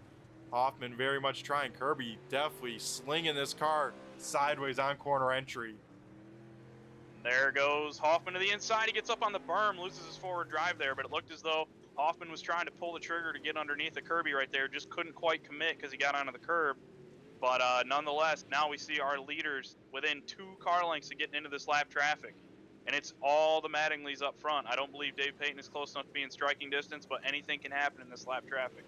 Hoffman very much trying. Kirby definitely slinging this car sideways on corner entry. There goes Hoffman to the inside. He gets up on the berm, loses his forward drive there, but it looked as though Hoffman was trying to pull the trigger to get underneath the Kirby right there. Just couldn't quite commit because he got onto the curb. But nonetheless, now we see our leaders within 2 car lengths of getting into this lap traffic. And it's all the Mattingleys up front. I don't believe Dave Payton is close enough to be in striking distance, but anything can happen in this lap traffic.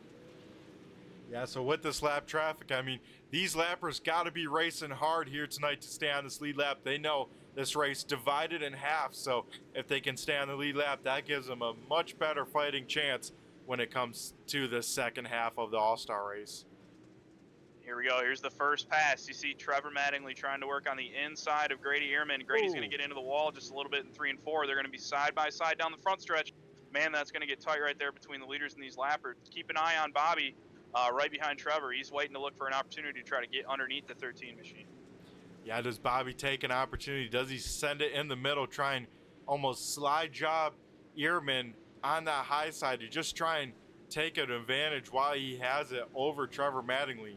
Yeah, so with this lap traffic, I mean, these lappers got to be racing hard here tonight to stay on this lead lap. They know this race divided in half, so if they can stay on the lead lap, that gives them a much better fighting chance when it comes to the second half of the All-Star race. Here we go. Here's the first pass. You see Trevor Mattingly trying to work on the inside of Grady Ehrman. Grady's going to get into the wall just a little bit in 3 and 4. They're going to be side by side down the front stretch. Man, that's going to get tight right there between the leaders and these lappers. Keep an eye on Bobby right behind Trevor. He's waiting to look for an opportunity to try to get underneath the 13 machine. Yeah, does Bobby take an opportunity? Does he send it in the middle, try and almost slide job Ehrman on that high side to just try and take an advantage while he has it over Trevor Mattingly?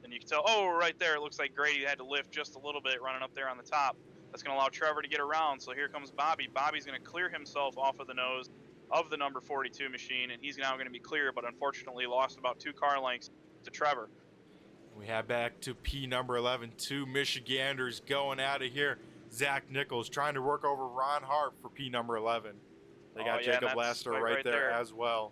And And you can tell, oh, right there, it looks like Grady had to lift just a little bit running up there on the top. That's going to allow Trevor to get around. So here comes Bobby. Bobby's going to clear himself off of the nose of the number 42 machine, and he's now going to be clear, but unfortunately lost about 2 car lengths to Trevor. We have back to P number 11, 2 Michiganders going out of here. Zach Nichols trying to work over Ron Hart for P number 11. They got Jacob Laster right there as well.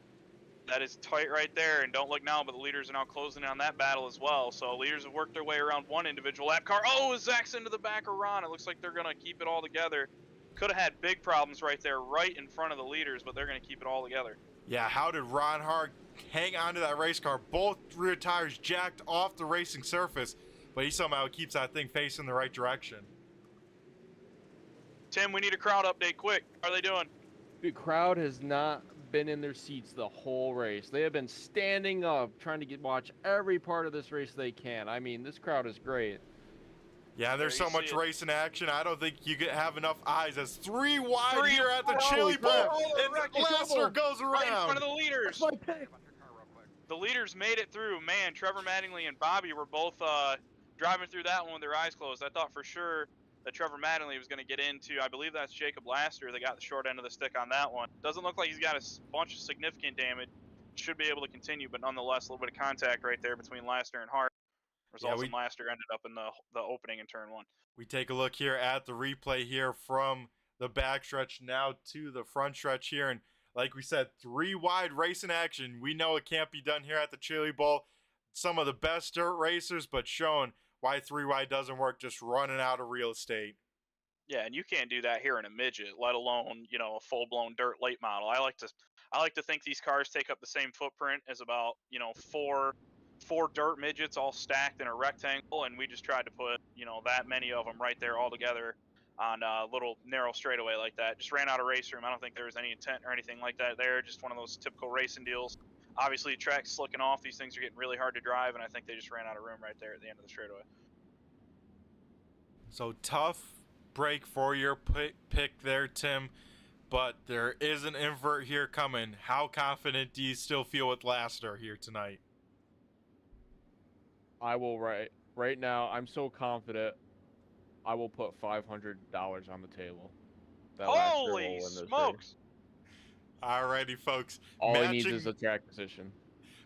That is tight right there, and don't look now, but the leaders are now closing in on that battle as well. So leaders have worked their way around one individual lap car. Oh, Zach's into the back of Ron. It looks like they're going to keep it all together. Could have had big problems right there, right in front of the leaders, but they're going to keep it all together. Yeah, how did Ron Hart hang onto that race car? Both rear tires jacked off the racing surface, but he somehow keeps that thing facing the right direction. Tim, we need a crowd update quick. How are they doing? The crowd has not been in their seats the whole race. They have been standing up, trying to watch every part of this race they can. I mean, this crowd is great. Yeah, there's so much racing action. I don't think you could have enough eyes. As 3 wide here at the Chili Bowl, and Lassiter goes around. Right in front of the leaders. That's my pick. The leaders made it through. Man, Trevor Mattingly and Bobby were both driving through that one with their eyes closed. I thought for sure that Trevor Mattingly was going to get into, I believe that's Jacob Laster that got the short end of the stick on that one. Doesn't look like he's got a bunch of significant damage. Should be able to continue, but nonetheless, a little bit of contact right there between Laster and Hart. Results in Laster ended up in the opening in turn 1. We take a look here at the replay here from the backstretch now to the front stretch here. And like we said, 3 wide racing action. We know it can't be done here at the Chili Bowl. Some of the best dirt racers, but showing why 3 wide doesn't work, just running out of real estate. Yeah, and you can't do that here in a midget, let alone, you know, a full-blown dirt late model. I like to think these cars take up the same footprint as about, you know, four dirt midgets all stacked in a rectangle, and we just tried to put, you know, that many of them right there all together on a little narrow straightaway like that. Just ran out of race room. I don't think there was any intent or anything like that there. Just one of those typical racing deals. Obviously, the track's slicking off. These things are getting really hard to drive, and I think they just ran out of room right there at the end of the straightaway. So tough break for your pick there, Tim, but there is an invert here coming. How confident do you still feel with Laster here tonight? I will right now. I'm so confident. I will put $500 on the table. Holy smokes! Alrighty, folks. All he needs is a track position.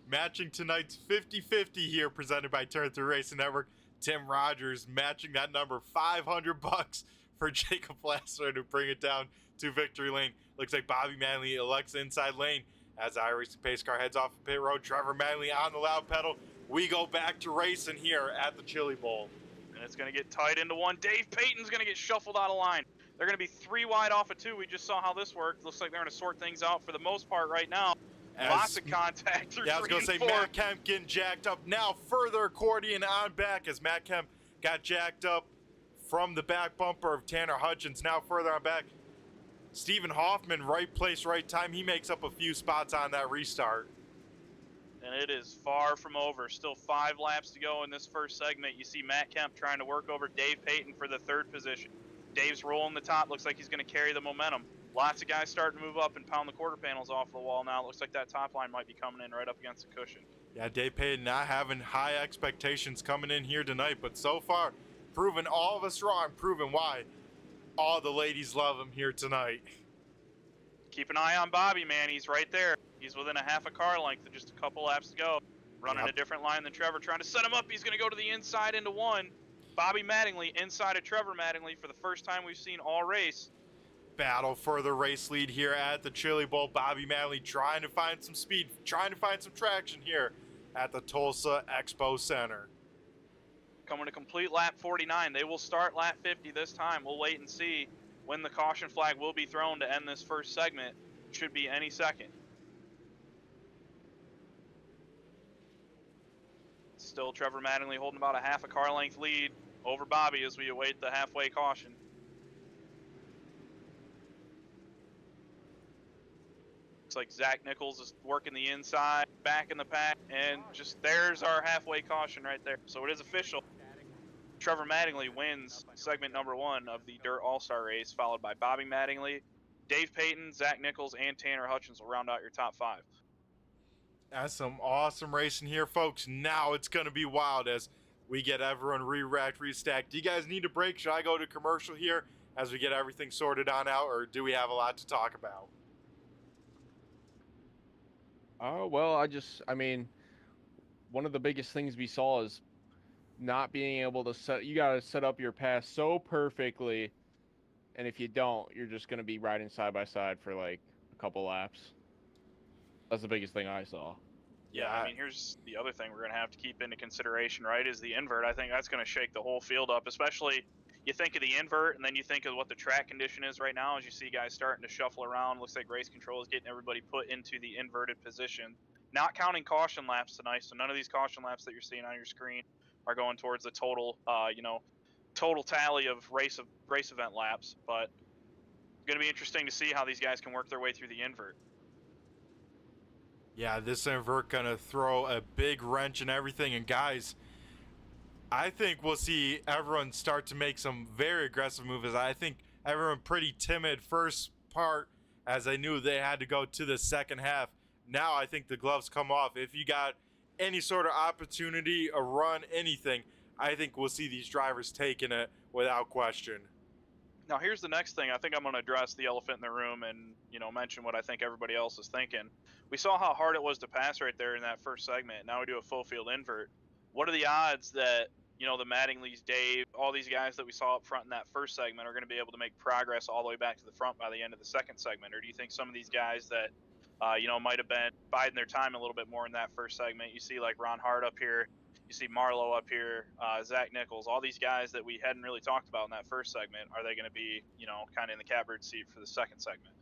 Matching tonight's 50-50 here, presented by Turn 3 Racing Network. Tim Rogers matching that number, $500 for Jacob Laster to bring it down to victory lane. Looks like Bobby Manley elects inside lane as iRacing pace car heads off of pit road. Trevor Manley on the loud pedal. We go back to racing here at the Chili Bowl. And it's going to get tied into one. Dave Payton's going to get shuffled out of line. They're going to be 3 wide off of 2. We just saw how this worked. Looks like they're going to sort things out for the most part right now. Lots of contact through 3 and 4. Yeah, I was going to say Matt Kemp getting jacked up. Now further accordion on back as Matt Kemp got jacked up from the back bumper of Tanner Hutchins. Now further on back. Stephen Hoffman, right place, right time. He makes up a few spots on that restart. And it is far from over. Still 5 laps to go in this first segment. You see Matt Kemp trying to work over Dave Payton for the 3rd position. Dave's rolling the top. Looks like he's going to carry the momentum. Lots of guys starting to move up and pound the quarter panels off the wall now. Looks like that top line might be coming in right up against the cushion. Yeah, Dave Payton not having high expectations coming in here tonight, but so far, proving all of us wrong, proving why all the ladies love him here tonight. Keep an eye on Bobby, man. He's right there. He's within a half a car length and just a couple laps to go. Running a different line than Trevor, trying to set him up. He's going to go to the inside into 1. Bobby Mattingly inside of Trevor Mattingly for the first time we've seen all race. Battle for the race lead here at the Chili Bowl. Bobby Mattingly trying to find some speed, trying to find some traction here at the Tulsa Expo Center. Coming to complete lap 49. They will start lap 50 this time. We'll wait and see when the caution flag will be thrown to end this first segment. Should be any second. Still Trevor Mattingly holding about a half a car length lead over Bobby as we await the halfway caution. Looks like Zach Nichols is working the inside, back in the pack, and just there's our halfway caution right there. So it is official. Trevor Mattingly wins segment number 1 of the Dirt All-Star race, followed by Bobby Mattingly, Dave Payton, Zach Nichols, and Tanner Hutchins will round out your top 5. That's some awesome racing here, folks. Now it's going to be wild as we get everyone re-racked, restacked. Do you guys need a break? Should I go to commercial here as we get everything sorted on out, or do we have a lot to talk about? Oh, well, I mean, one of the biggest things we saw is not being able to you got to set up your pass so perfectly. And if you don't, you're just going to be riding side by side for like a couple laps. That's the biggest thing I saw. Yeah, I mean, here's the other thing we're going to have to keep into consideration, right, is the invert. I think that's going to shake the whole field up, especially you think of the invert and then you think of what the track condition is right now as you see guys starting to shuffle around. Looks like race control is getting everybody put into the inverted position. Not counting caution laps tonight, so none of these caution laps that you're seeing on your screen are going towards the total, total tally of race event laps. But it's going to be interesting to see how these guys can work their way through the invert. Yeah, this invert gonna throw a big wrench in everything. And guys, I think we'll see everyone start to make some very aggressive moves. I think everyone pretty timid first part as they knew they had to go to the second half. Now I think the gloves come off. If you got any sort of opportunity, a run, anything, I think we'll see these drivers taking it without question. Now, here's the next thing. I think I'm going to address the elephant in the room and, mention what I think everybody else is thinking. We saw how hard it was to pass right there in that first segment. Now we do a full field invert. What are the odds that, the Mattingly's, Dave, all these guys that we saw up front in that first segment are going to be able to make progress all the way back to the front by the end of the second segment? Or do you think some of these guys that, might have been biding their time a little bit more in that first segment? You see like Ron Hart up here. You see Marlowe up here, Zach Nichols, all these guys that we hadn't really talked about in that first segment. Are they going to be, kind of in the catbird seat for the second segment?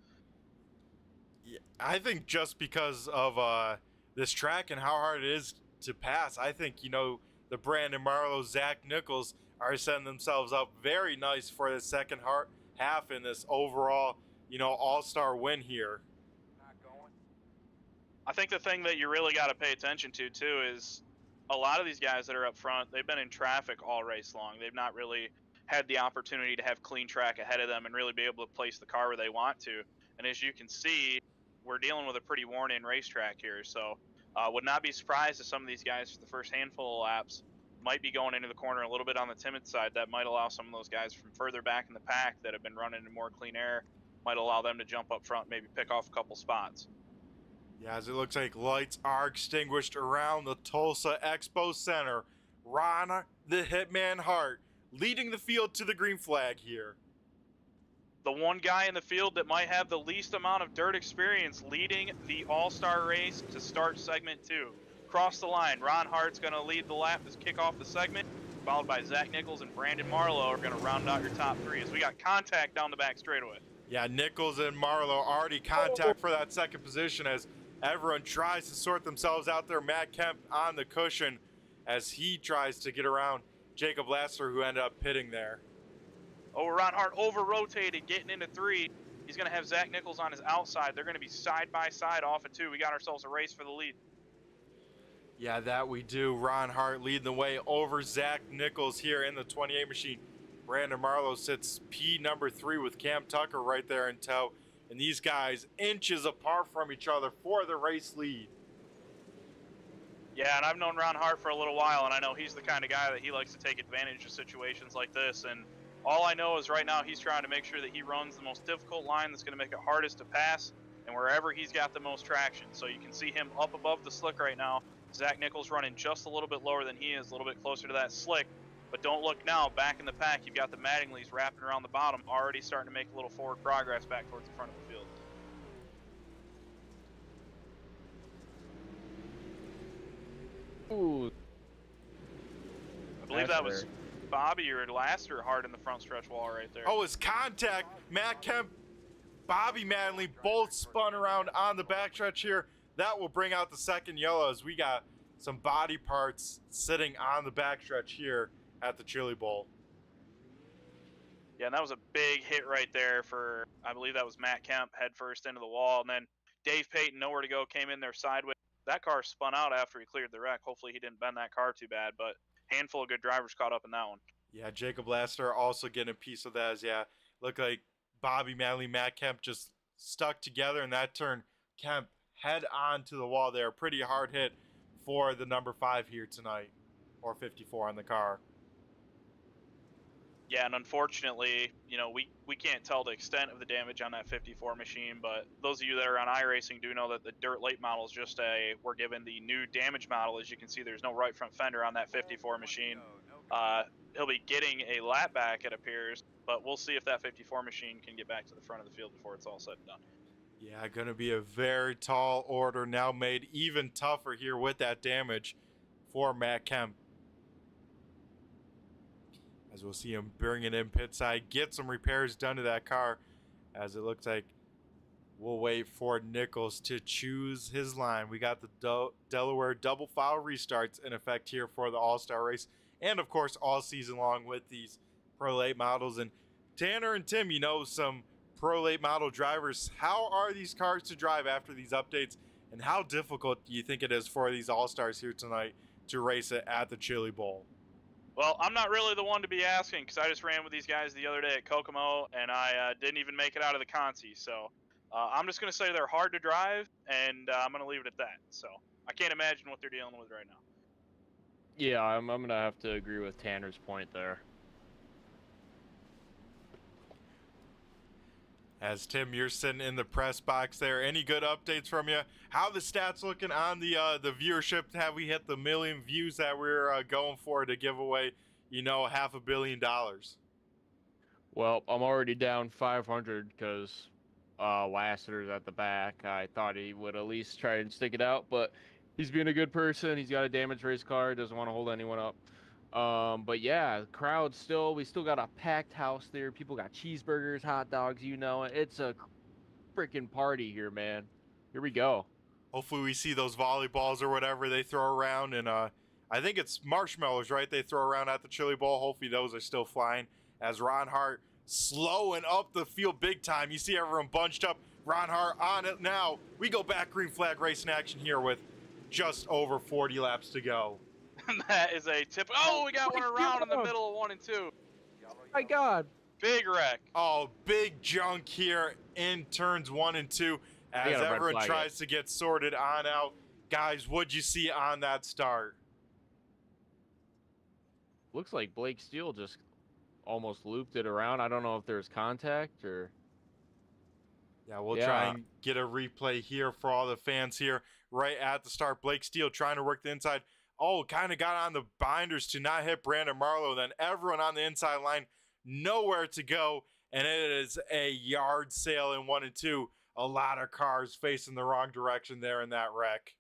Yeah, I think just because of this track and how hard it is to pass, I think, the Brandon Marlowe, Zach Nichols are setting themselves up very nice for the second half in this overall, all-star win here. I think the thing that you really got to pay attention to, too, is a lot of these guys that are up front, they've been in traffic all race long. They've not really had the opportunity to have clean track ahead of them and really be able to place the car where they want to. And as you can see, we're dealing with a pretty worn-in racetrack here. So would not be surprised if some of these guys for the first handful of laps might be going into the corner a little bit on the timid side. That might allow some of those guys from further back in the pack that have been running in more clean air, might allow them to jump up front, maybe pick off a couple spots. Yeah, as it looks like lights are extinguished around the Tulsa Expo Center. Ron, the Hitman Hart, leading the field to the green flag here. The one guy in the field that might have the least amount of dirt experience leading the all-star race to start segment 2. Cross the line, Ron Hart's going to lead the lap to kick off the segment, followed by Zach Nichols and Brandon Marlowe are going to round out your top 3 as we got contact down the back straightaway. Yeah, Nichols and Marlowe already contact for that second position as everyone tries to sort themselves out there. Matt Kemp on the cushion as he tries to get around Jacob Lasser, who ended up pitting there. Oh, Ron Hart over-rotated, getting into 3. He's going to have Zach Nichols on his outside. They're going to be side-by-side off of 2. We got ourselves a race for the lead. Yeah, that we do. Ron Hart leading the way over Zach Nichols here in the 28 machine. Brandon Marlowe sits P number 3 with Cam Tucker right there in tow. And these guys inches apart from each other for the race lead. Yeah, and I've known Ron Hart for a little while, and I know he's the kind of guy that he likes to take advantage of situations like this. And all I know is right now he's trying to make sure that he runs the most difficult line that's going to make it hardest to pass and wherever he's got the most traction. So you can see him up above the slick right now. Zach Nichols running just a little bit lower than he is, a little bit closer to that slick. But don't look now, back in the pack, you've got the Mattingly's wrapping around the bottom, already starting to make a little forward progress back towards the front of the field. Ooh. I believe that was Bobby or Lasser hard in the front stretch wall right there. Oh, it's contact. Matt Kemp, Bobby Mattingly both spun around on the backstretch here. That will bring out the second yellow as we got some body parts sitting on the backstretch here at the Chili Bowl. Yeah, and that was a big hit right there for, I believe that was Matt Kemp, head first into the wall. And then Dave Payton, nowhere to go, came in there sideways. That car spun out after he cleared the wreck. Hopefully he didn't bend that car too bad, but handful of good drivers caught up in that one. Yeah, Jacob Lasser also getting a piece of that as, looked like Bobby Mattingly, Matt Kemp just stuck together, and that turned Kemp head on to the wall there. Pretty hard hit for the number 5 here tonight. or 54 on the car. Yeah, and unfortunately, you know, we can't tell the extent of the damage on that 54 machine, but those of you that are on iRacing do know that the dirt late model is just we're given the new damage model. As you can see, there's no right front fender on that 54 machine. He'll be getting a lap back, it appears, but we'll see if that 54 machine can get back to the front of the field before it's all said and done. Yeah, going to be a very tall order now, made even tougher here with that damage for Matt Kemp. As we'll see him bring it in pit side, get some repairs done to that car, as it looks like we'll wait for Nichols to choose his line. We got the Delaware double file restarts in effect here for the All-Star race, and of course all season long with these Pro Late models. And Tanner and Tim, you know, some Pro Late model drivers, how are these cars to drive after these updates, and how difficult do you think it is for these All-Stars here tonight to race it at the Chili Bowl? Well, I'm not really the one to be asking, because I just ran with these guys the other day at Kokomo, and I didn't even make it out of the Consi. So I'm just going to say they're hard to drive, and I'm going to leave it at that. So I can't imagine what they're dealing with right now. Yeah, I'm going to have to agree with Tanner's point there. As Tim, you're sitting in the press box there. Any good updates from you? How the stats looking on the viewership? Have we hit the million views that we're going for to give away, you know, $500 million? Well, I'm already down 500 because Lassiter's at the back. I thought he would at least try and stick it out, but he's being a good person. He's got a damaged race car. Doesn't want to hold anyone up. But yeah, crowd we still got a packed house there. People got cheeseburgers, hot dogs, you know. It's a freaking party here, man. Here we go. Hopefully we see those volleyballs or whatever they throw around, and I think it's marshmallows, right? They throw around at the Chili Bowl. Hopefully those are still flying, as Ron Hart slowing up the field big time. You see everyone bunched up. Ron Hart on it now. We go back green flag racing action here with just over 40 laps to go. That is a tip. Oh, we got one around in the middle of 1 and 2. Oh my God. Big wreck. Oh, big junk here in turns 1 and 2 as everyone tries to get sorted on out. Guys, what'd you see on that start? Looks like Blake Steele just almost looped it around. I don't know if there's contact or... Yeah, we'll try and get a replay here for all the fans here right at the start. Blake Steele trying to work the inside. Oh, kind of got on the binders to not hit Brandon Marlowe. Then everyone on the inside line, nowhere to go. And it is a yard sale in 1 and 2. A lot of cars facing the wrong direction there in that wreck.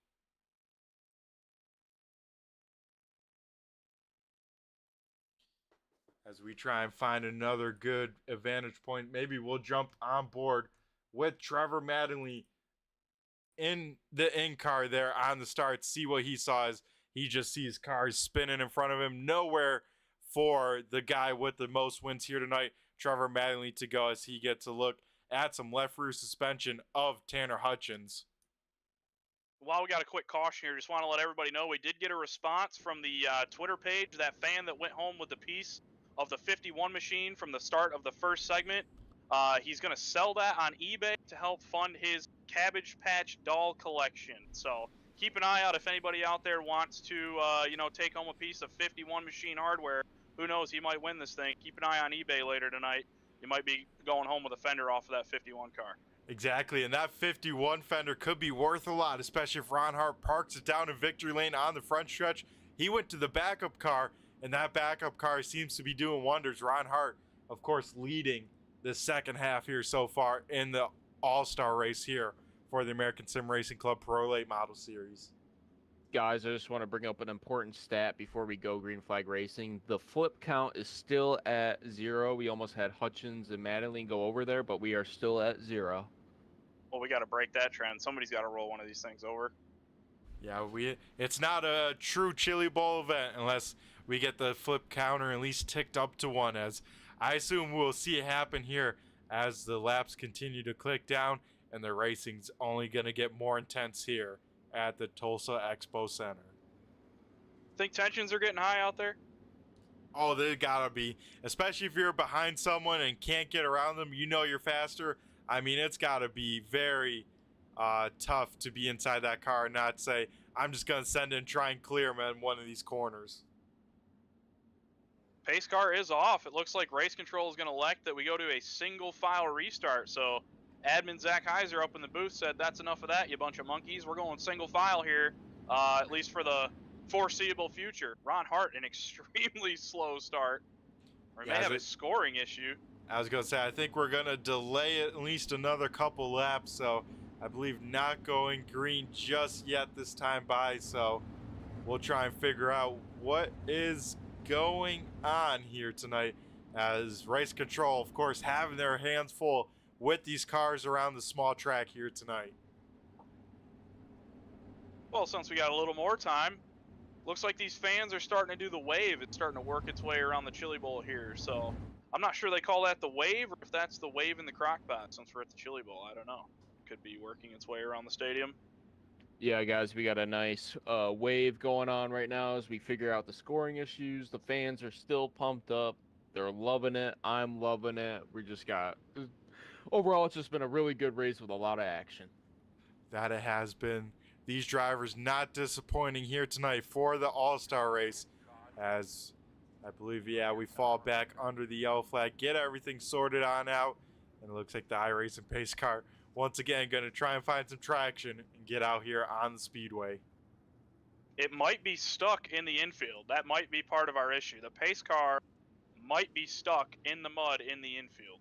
As we try and find another good advantage point, maybe we'll jump on board with Trevor Mattingly in the in-car there on the start. See what he saw as he just sees cars spinning in front of him. Nowhere for the guy with the most wins here tonight, Trevor Mattingly, to go as he gets a look at some left rear suspension of Tanner Hutchins. While we got a quick caution here, just want to let everybody know we did get a response from the Twitter page, that fan that went home with the piece of the 51 machine from the start of the first segment. He's going to sell that on eBay to help fund his Cabbage Patch doll collection. So keep an eye out if anybody out there wants to, take home a piece of 51 machine hardware. Who knows, he might win this thing. Keep an eye on eBay later tonight. You might be going home with a fender off of that 51 car. Exactly, and that 51 fender could be worth a lot, especially if Ron Hart parks it down in victory lane on the front stretch. He went to the backup car, and that backup car seems to be doing wonders. Ron Hart, of course, leading the second half here so far in the All-Star race here for the American Sim Racing Club Pro Late Model Series. Guys, I just want to bring up an important stat before we go green flag racing. The flip count is still at 0. We almost had Hutchins and Madeline go over there, but we are still at 0. Well, we got to break that trend. Somebody's got to roll one of these things over. Yeah, it's not a true Chili Bowl event unless we get the flip counter at least ticked up to 1, as I assume we'll see it happen here as the laps continue to click down and the racing's only going to get more intense here at the Tulsa Expo Center. Think tensions are getting high out there? Oh, they gotta be, especially if you're behind someone and can't get around them. You know you're faster. I mean, it's gotta be very tough to be inside that car and not say, I'm just gonna send in, try and clear him in one of these corners. Pace car is off. It looks like race control is going to elect that we go to a single file restart. So admin Zach Heiser up in the booth said, that's enough of that, you bunch of monkeys. We're going single file here, at least for the foreseeable future. Ron Hart, an extremely slow start. We may have a scoring issue. I was going to say, I think we're going to delay at least another couple laps. So I believe not going green just yet this time by. So we'll try and figure out what is going on here tonight, as race control, of course, having their hands full with these cars around the small track here tonight. Well, since we got a little more time, looks like these fans are starting to do the wave. It's starting to work its way around the Chili Bowl here. So I'm not sure they call that the wave or if that's the wave in the crock pot since we're at the Chili Bowl. I don't know. Could be working its way around the stadium. Yeah, guys, we got a nice wave going on right now as we figure out the scoring issues. The fans are still pumped up. They're loving it. I'm loving it. We just got... Overall, it's just been a really good race with a lot of action. That it has been. These drivers not disappointing here tonight for the All-Star race, as I believe, yeah, we fall back under the yellow flag, get everything sorted on out, and it looks like the iRacing pace car once again going to try and find some traction and get out here on the speedway. It might be stuck in the infield. That might be part of our issue. The pace car might be stuck in the mud in the infield.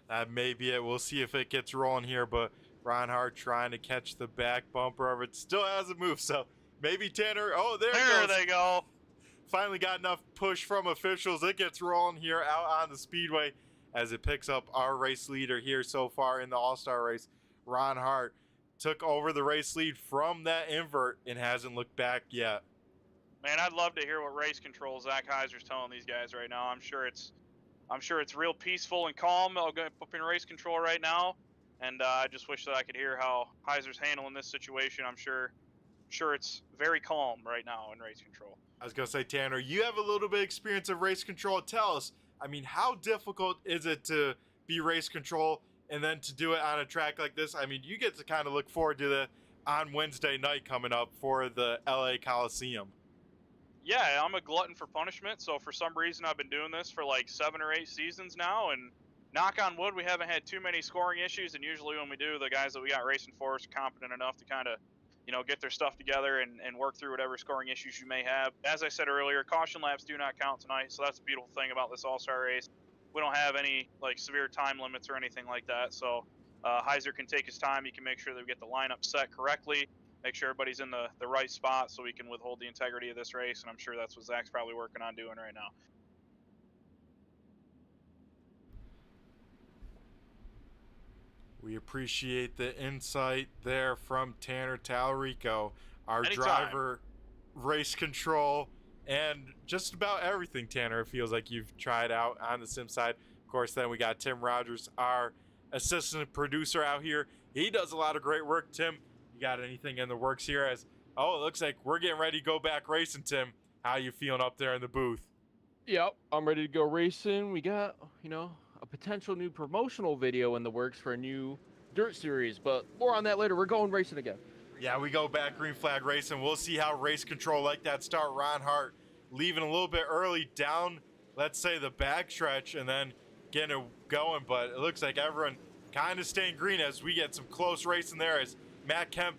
That may be it. We'll see if it gets rolling here, but Ron Hart trying to catch the back bumper of it. Still hasn't moved, so maybe Tanner. Oh, there they go. Finally got enough push from officials. It gets rolling here out on the speedway as it picks up our race leader here so far in the All-Star race. Ron Hart took over the race lead from that invert and hasn't looked back yet. Man, I'd love to hear what race control Zach Heiser's telling these guys right now. I'm sure it's real peaceful and calm. I'll go up in race control right now, and I just wish that I could hear how Heiser's handling this situation. I'm sure it's very calm right now in race control. I was gonna say, Tanner, you have a little bit of experience of race control. Tell us, I mean, how difficult is it to be race control and then to do it on a track like this? I mean, you get to kind of look forward to the on Wednesday night coming up for the LA Coliseum. Yeah, I'm a glutton for punishment, so for some reason I've been doing this for like 7 or 8 seasons now, and knock on wood, we haven't had too many scoring issues, and usually when we do, the guys that we got racing for us are competent enough to kind of, get their stuff together and work through whatever scoring issues you may have. As I said earlier, caution laps do not count tonight, so that's a beautiful thing about this All-Star race. We don't have any severe time limits or anything like that, so Heiser can take his time. He can make sure that we get the lineup set correctly, make sure everybody's in the right spot so we can withhold the integrity of this race, and I'm sure that's what Zach's probably working on doing right now. We appreciate the insight there from Tanner Talarico, our Anytime. driver, race control, and just about everything, Tanner, it feels like you've tried out on the sim side. Of course, then we got Tim Rogers, our assistant producer out here. He does a lot of great work. Tim, you got anything in the works here? It looks like we're getting ready to go back racing, Tim. How you feeling up there in the booth? Yep, I'm ready to go racing. We got, a potential new promotional video in the works for a new dirt series, but more on that later. We're going racing again. Yeah, we go back green flag racing. We'll see how race control like that start. Ron Hart leaving a little bit early down, let's say, the backstretch and then getting it going, but it looks like everyone kind of staying green as we get some close racing there as Matt Kemp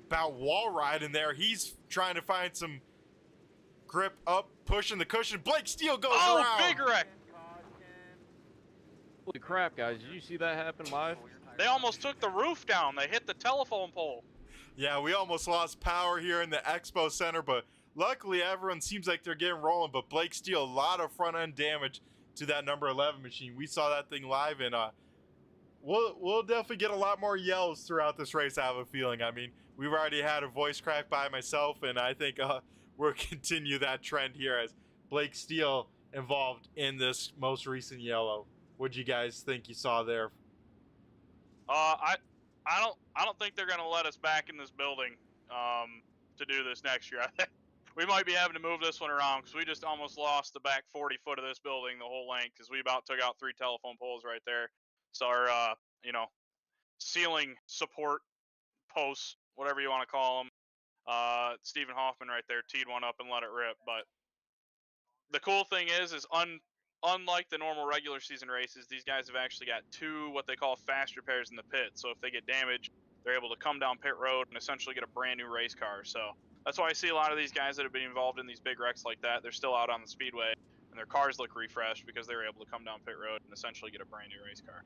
about wall riding there. He's trying to find some grip up, pushing the cushion. Blake Steele goes around. Oh, big wreck. Holy crap, guys. Did you see that happen live? They almost took the roof down. They hit the telephone pole. Yeah, we almost lost power here in the Expo Center, but luckily everyone seems like they're getting rolling. But Blake Steele, a lot of front end damage to that number 11 machine. We saw that thing live, and we'll definitely get a lot more yells throughout this race, I have a feeling. I mean, we've already had a voice crack by myself, and I think we'll continue that trend here as Blake Steele involved in this most recent yellow. What'd you guys think you saw there? I don't think they're gonna let us back in this building to do this next year. I think we might be having to move this one around because we just almost lost the back 40 foot of this building, the whole length, because we about took out 3 telephone poles right there. So our ceiling support posts, whatever you want to call them, Stephen Hoffman right there teed one up and let it rip. But the cool thing is unlike the normal regular season races, these guys have actually got 2 what they call fast repairs in the pit. So if they get damaged, they're able to come down pit road and essentially get a brand new race car. So that's why I see a lot of these guys that have been involved in these big wrecks like that. They're still out on the speedway and their cars look refreshed because they were able to come down pit road and essentially get a brand new race car.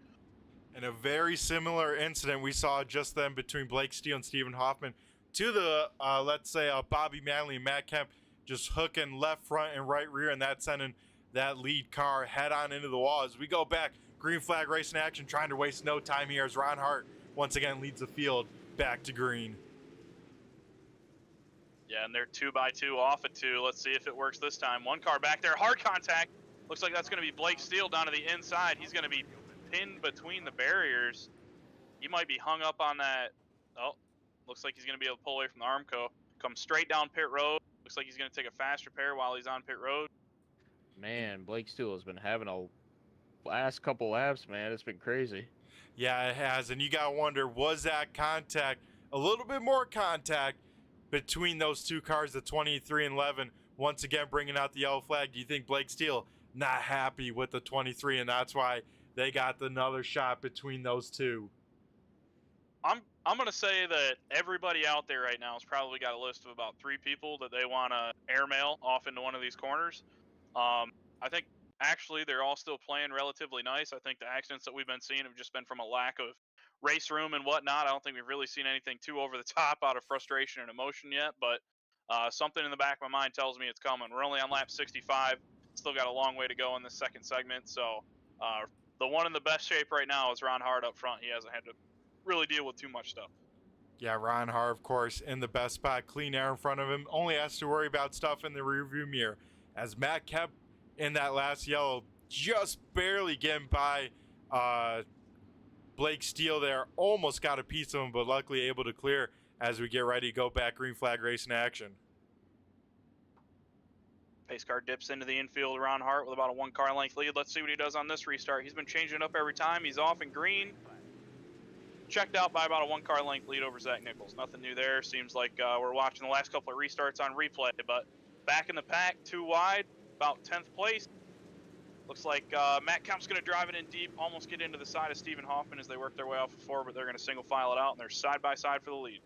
And a very similar incident we saw just then between Blake Steele and Stephen Hoffman to the, let's say, Bobby Manley and Matt Kemp just hooking left front and right rear, and that sending that lead car head on into the wall. As we go back, green flag racing action, trying to waste no time here as Ron Hart once again leads the field back to green. Yeah, and they're 2x2 off at 2. Let's see if it works this time. One car back there, hard contact. Looks like that's going to be Blake Steele down to the inside. He's going to be pinned between the barriers. He might be hung up on that. Oh, looks like he's going to be able to pull away from the Armco. Come straight down pit road. Looks like he's going to take a fast repair while he's on pit road. Man, Blake Steele has been having a last couple laps, man. It's been crazy. Yeah, it has. And you got to wonder, was that contact, a little bit more contact between those 2 cars, the 23 and 11, once again bringing out the yellow flag? Do you think Blake Steele not happy with the 23, and that's why they got another shot between those 2? I'm going to say that everybody out there right now has probably got a list of about 3 people that they want to airmail off into one of these corners. I think actually they're all still playing relatively nice. I think the accidents that we've been seeing have just been from a lack of race room and whatnot. I don't think we've really seen anything too over the top out of frustration and emotion yet, but something in the back of my mind tells me it's coming. We're only on lap 65. Still got a long way to go in this second segment. So the one in the best shape right now is Ron Hart up front. He hasn't had to really deal with too much stuff. Yeah, Ron Hart, of course, in the best spot. Clean air in front of him. Only has to worry about stuff in the rearview mirror. As Matt Kemp in that last yellow, just barely getting by Blake Steele there. Almost got a piece of him, but luckily able to clear as we get ready to go back green flag racing action. Pace car dips into the infield. Ron Hart with about a 1 car length lead. Let's see what he does on this restart. He's been changing it up every time. He's off in green. Checked out by about a 1 car length lead over Zach Nichols. Nothing new there. Seems like we're watching the last couple of restarts on replay, but back in the pack, 2 wide, about 10th place. Looks like Matt Kemp's going to drive it in deep, almost get into the side of Stephen Hoffman as they work their way off of 4, but they're going to single file it out, and they're side by side for the lead.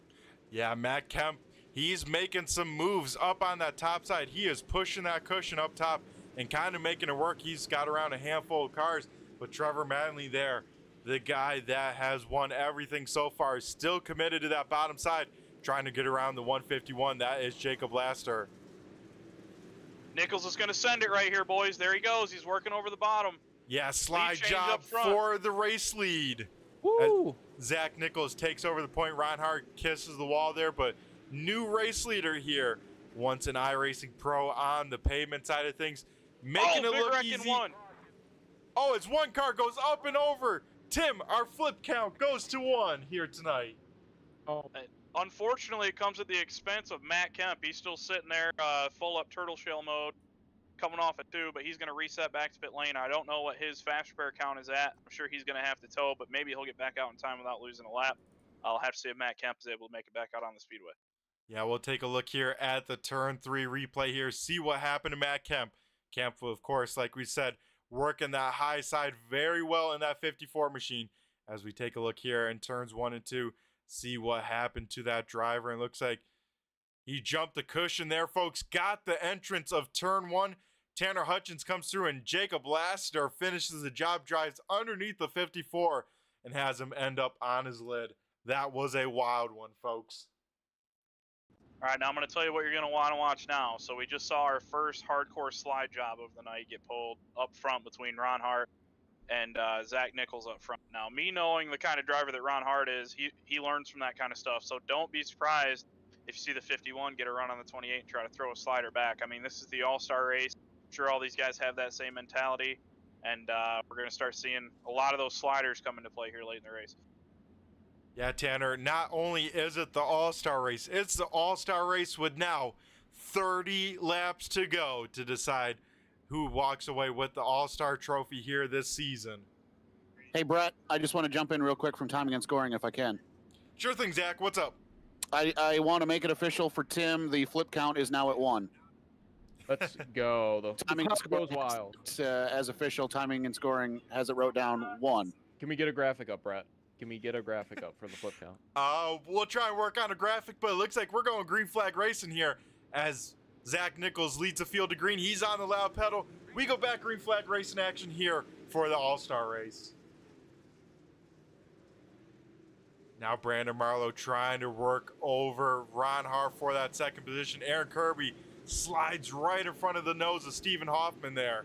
Yeah, Matt Kemp, he's making some moves up on that top side. He is pushing that cushion up top and kind of making it work. He's got around a handful of cars, but Trevor Manley there, the guy that has won everything so far, is still committed to that bottom side, trying to get around the 151. That is Jacob Laster. Nichols is going to send it right here, boys. There he goes. He's working over the bottom. Yeah, slide change job up front. for the race lead. Woo! Zach Nichols takes over the point. Ron Hart kisses the wall there, but new race leader here. Once an iRacing pro on the pavement side of things, making it look easy. Oh, it's 1 car goes up and over. Tim, our flip count goes to 1 here tonight. Oh, Unfortunately, it comes at the expense of Matt Kemp. He's still sitting there, full up turtle shell mode, coming off at 2, but he's going to reset back to pit lane. I don't know what his fast repair count is at. I'm sure he's going to have to tow, but maybe he'll get back out in time without losing a lap. I'll have to see if Matt Kemp is able to make it back out on the speedway. Yeah, we'll take a look here at the turn 3 replay here, see what happened to Matt Kemp. Kemp, of course, like we said, working that high side very well in that 54 machine. As we take a look here in turns 1 and 2, see what happened to that driver. And looks like he jumped the cushion there, folks. Got the entrance of turn 1. Tanner Hutchins comes through, and Jacob Laster finishes the job, drives underneath the 54, and has him end up on his lid. That was a wild one, folks. All right, now I'm going to tell you what you're going to want to watch now. So we just saw our first hardcore slide job of the night get pulled up front between Ron Hart and Zach Nichols up front. Now, me knowing the kind of driver that Ron Hart is, he learns from that kind of stuff. So don't be surprised if you see the 51 get a run on the 28 and try to throw a slider back. I mean, this is the all-star race. I'm sure all these guys have that same mentality. And we're going to start seeing a lot of those sliders come into play here late in the race. Yeah, Tanner, not only is it the all-star race, it's the all-star race with now 30 laps to go to decide who walks away with the all-star trophy here this season. Hey, Brett, I just want to jump in real quick from timing and scoring if I can. Sure thing, Zach. What's up? I want to make it official for Tim. The flip count is now at 1. Let's go. The Timing and crowd goes scoring, wild. as official timing and scoring has it wrote down 1. Can we get a graphic up, Brett? Can we get a graphic up for the flip count? We'll try and work on a graphic, but it looks like we're going green flag racing here as Zach Nichols leads the field to green. He's on the loud pedal. We go back green flag racing action here for the All-Star race. Now Brandon Marlowe trying to work over Ron Hart for that second position. Aaron Kirby slides right in front of the nose of Stephen Hoffman there.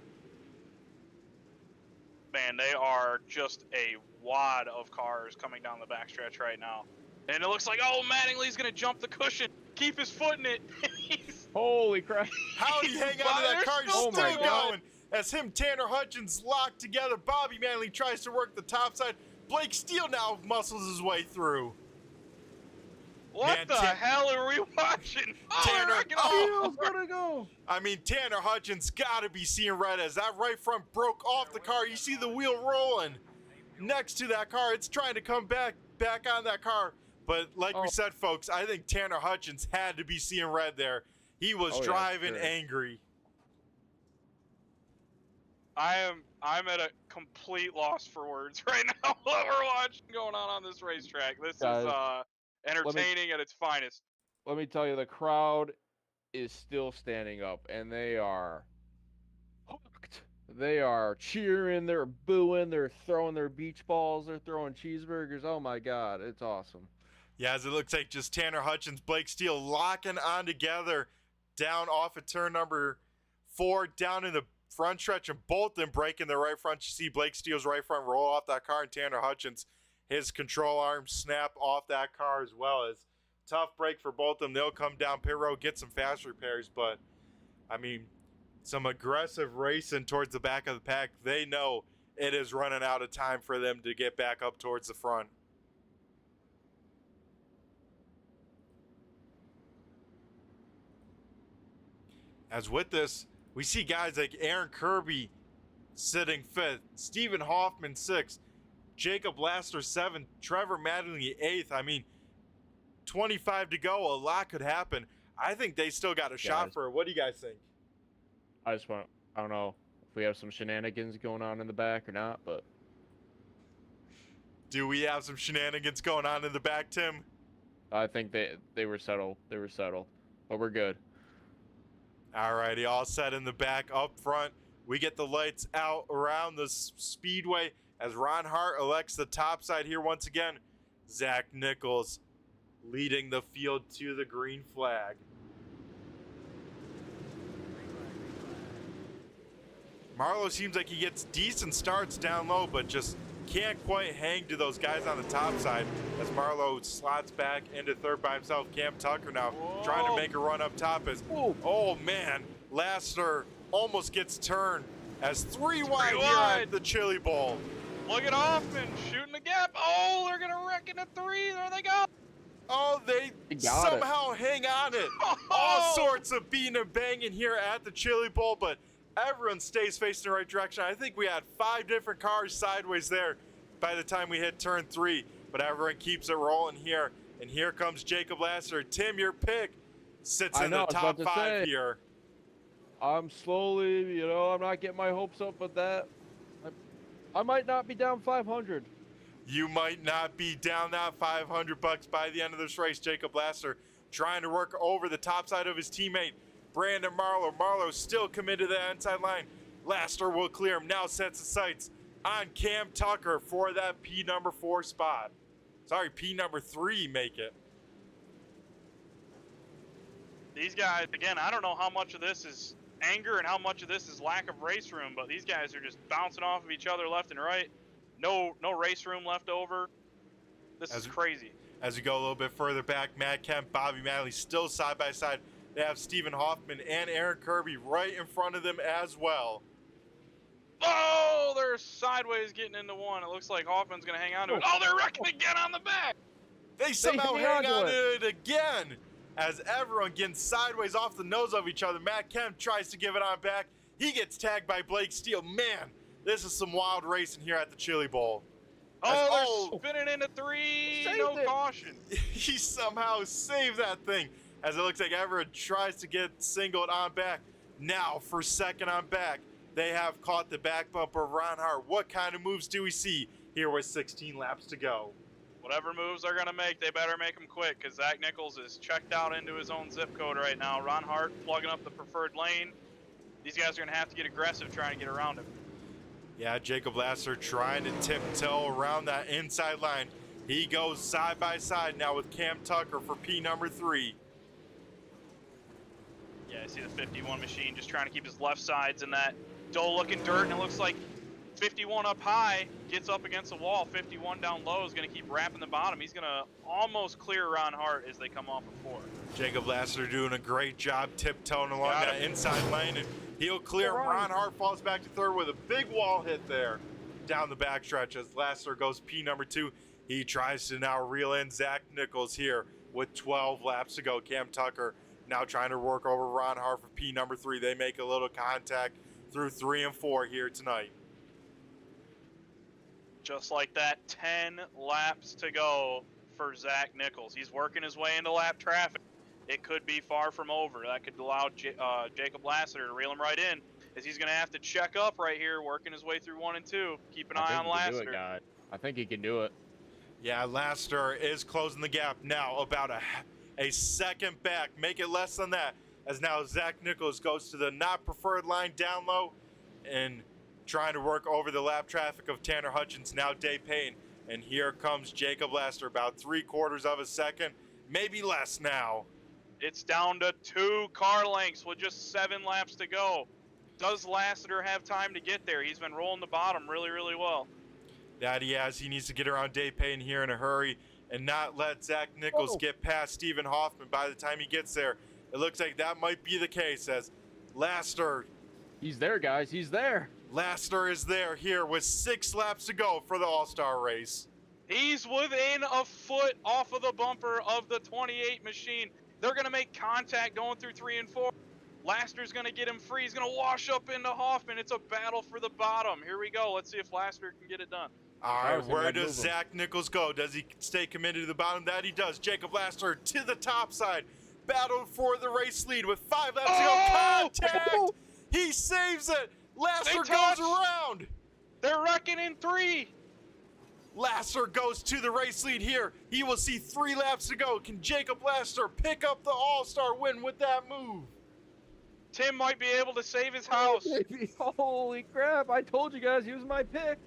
Man, they are just a wad of cars coming down the backstretch right now. And it looks like, oh, Mattingly's going to jump the cushion, keep his foot in it. Holy crap. How did he hang on to that car? He's Oh still my God. going. As him, Tanner Hutchins locked together. Bobby Manley tries to work the top side. Blake Steele now muscles his way through. What Man, the hell are we watching? Oh, Tanner- they're wrecking oh. all over. Gonna go. I mean, Tanner Hutchins got to be seeing red as that right front broke off the car. You see the wheel rolling next to that car. It's trying to come back on that car. But like we said, folks, I think Tanner Hutchins had to be seeing red there. He was driving angry. I'm at a complete loss for words right now. What we're watching going on this racetrack. This is entertaining at its finest. Let me tell you, the crowd is still standing up, and they are hooked. They are cheering, they're booing, they're throwing their beach balls, they're throwing cheeseburgers. Oh my God, it's awesome. Yeah, as it looks like just Tanner Hutchins, Blake Steele locking on together down off of turn number 4, down in the front stretch, and both them breaking their right front. You see Blake Steele's right front roll off that car, and Tanner Hutchins, his control arm snap off that car as well. As tough break for both of them. They'll come down pit road, get some fast repairs, but I mean, some aggressive racing towards the back of the pack. They know it is running out of time for them to get back up towards the front. As with this, we see guys like Aaron Kirby sitting 5th, Stephen Hoffman 6th, Jacob Laster 7th, Trevor Mattingly 8th. I mean, 25 to go, a lot could happen. I think they still got a shot for it. What do you guys think? I don't know if we have some shenanigans going on in the back or not, but Do we have some shenanigans going on in the back, Tim? I think they were settled. They were settled, but we're good. Alrighty, all set in the back. Up front, we get the lights out around the speedway as Ron Hart elects the top side here once again. Zach Nichols leading the field to the green flag. Marlowe seems like he gets decent starts down low, but just can't quite hang to those guys on the top side as Marlowe slots back into third by himself. Cam Tucker now trying to make a run up top as, oh man, Laster almost gets turned as 3 wide here at the Chili Bowl. Look at Hoffman shooting the gap. Oh, they're going to wreck it at 3. There they go. Oh, they somehow hang on it. All sorts of beating and banging here at the Chili Bowl, but everyone stays facing the right direction. I think we had 5 different cars sideways there by the time we hit turn 3, but everyone keeps it rolling here. And here comes Jacob Laster. Tim, your pick sits in the top 5 here. I'm slowly, I'm not getting my hopes up with that. I might not be down 500. You might not be down that $500 by the end of this race. Jacob Laster trying to work over the top side of his teammate, Brandon Marlowe. Marlowe still committed to the inside line. Laster will clear him. Now sets the sights on Cam Tucker for that P number 4 spot. Sorry, P number 3 make it. These guys, again, I don't know how much of this is anger and how much of this is lack of race room, but these guys are just bouncing off of each other left and right. No race room left over. This is crazy. As we go a little bit further back, Matt Kemp, Bobby Manley still side by side. They have Stephen Hoffman and Aaron Kirby right in front of them as well. Oh, they're sideways getting into one. It looks like Hoffman's going to hang on to it. Oh, they're wrecking again on the back. They somehow hang on to it again as everyone getting sideways off the nose of each other. Matt Kemp tries to give it on back. He gets tagged by Blake Steele. Man, this is some wild racing here at the Chili Bowl. Oh, they're spinning into 3. No caution. He somehow saved that thing as it looks like everyone tries to get singled on back. Now for second on back, they have caught the back bumper of Ron Hart. What kind of moves do we see here with 16 laps to go? Whatever moves they're going to make, they better make them quick, because Zach Nichols is checked out into his own zip code right now. Ron Hart plugging up the preferred lane. These guys are going to have to get aggressive trying to get around him. Yeah, Jacob Lasser trying to tiptoe around that inside line. He goes side by side now with Cam Tucker for P number 3. Yeah, I see the 51 machine just trying to keep his left sides in that dull-looking dirt, and it looks like 51 up high gets up against the wall. 51 down low is going to keep wrapping the bottom. He's going to almost clear Ron Hart as they come off of 4. Jacob Lasser doing a great job tiptoeing along that inside lane, and he'll clear. Ron Hart falls back to third with a big wall hit there down the backstretch as Lasser goes P number 2. He tries to now reel in Zach Nichols here with 12 laps to go. Cam Tucker now trying to work over Ron Hart for P number 3. They make a little contact through 3 and 4 here tonight. Just like that, 10 laps to go for Zach Nichols. He's working his way into lap traffic. It could be far from over. That could allow Jacob Lasseter to reel him right in, as he's going to have to check up right here, working his way through 1 and 2. Keep an eye on Lasseter. I think he can do it. Yeah, Lasseter is closing the gap now, about a second back. Make it less than that, as now Zach Nichols goes to the not preferred line down low and trying to work over the lap traffic of Tanner Hutchins, now Dave Payne. And here comes Jacob Lasseter, about 3/4 of a second, maybe less now. It's down to 2 car lengths with just 7 laps to go. Does Lasseter have time to get there? He's been rolling the bottom really, really well. That he has. He needs to get around Dave Payne here in a hurry and not let Zach Nichols get past Stephen Hoffman by the time he gets there. It looks like that might be the case, as Lasseter. He's there, guys. He's there. Lasseter is there here with 6 laps to go for the All-Star race. He's within a foot off of the bumper of the 28 machine. They're going to make contact going through 3 and 4. Lasseter's going to get him free. He's going to wash up into Hoffman. It's a battle for the bottom. Here we go. Let's see if Lasseter can get it done. All right, where does Zach Nichols go? Does he stay committed to the bottom? That he does. Jacob Lasseter to the top side. Battled for the race lead with 5 laps to go. Contact! He saves it. Lasseter goes around. They're wrecking in 3. Lasseter goes to the race lead here. He will see 3 laps to go. Can Jacob Lasseter pick up the All-Star win with that move? Tim might be able to save his house. Holy crap. I told you guys he was my pick.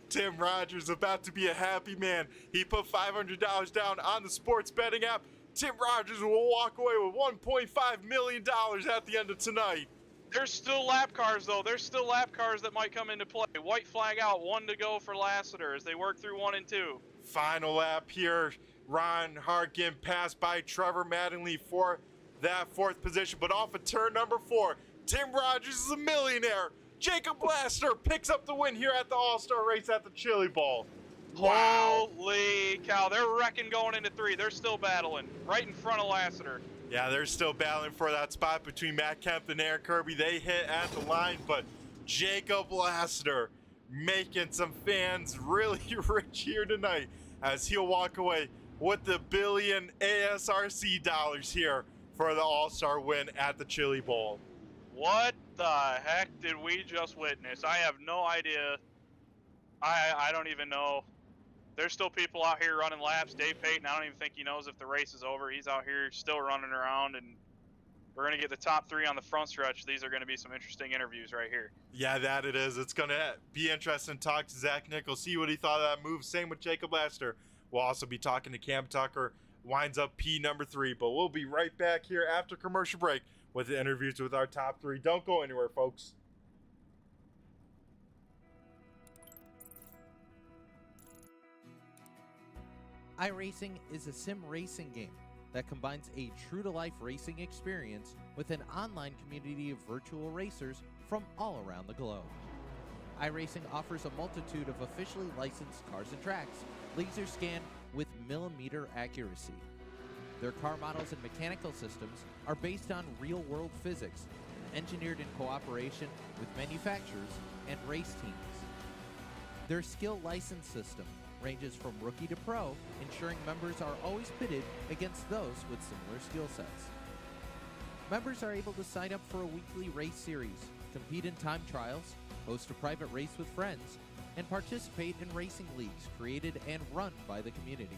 Tim Rogers about to be a happy man. He put $500 down on the sports betting app. Tim Rogers will walk away with $1.5 million at the end of tonight. There's still lap cars, though. There's still lap cars that might come into play. White flag out, 1 to go for Lasseter as they work through 1 and 2. Final lap here. Ron Hart getting passed by Trevor Mattingly for that 4th position. But off of turn number 4, Tim Rogers is a millionaire. Jacob Lasseter picks up the win here at the All-Star race at the Chili Bowl. Wow. Holy cow. They're wrecking going into 3. They're still battling right in front of Lasseter. Yeah, they're still battling for that spot between Matt Kemp and Aaron Kirby. They hit at the line, but Jacob Lasseter making some fans really rich here tonight, as he'll walk away with the $1 billion ASRC dollars here for the All-Star win at the Chili Bowl. What the heck did we just witness? I have no idea. I don't even know. There's still people out here running laps. Dave Payton, I don't even think he knows if the race is over. He's out here still running around, and we're going to get the top 3 on the front stretch. These are going to be some interesting interviews right here. Yeah, that it is. It's going to be interesting to talk to Zach Nichols, see what he thought of that move. Same with Jacob Lasseter. We'll also be talking to Cam Tucker, winds up P number 3. But we'll be right back here after commercial break with the interviews with our top 3. Don't go anywhere, folks. iRacing is a sim racing game that combines a true-to-life racing experience with an online community of virtual racers from all around the globe. iRacing offers a multitude of officially licensed cars and tracks, laser scanned with millimeter accuracy. Their car models and mechanical systems are based on real-world physics, engineered in cooperation with manufacturers and race teams. Their skill license system ranges from rookie to pro, ensuring members are always pitted against those with similar skill sets. Members are able to sign up for a weekly race series, compete in time trials, host a private race with friends, and participate in racing leagues created and run by the community.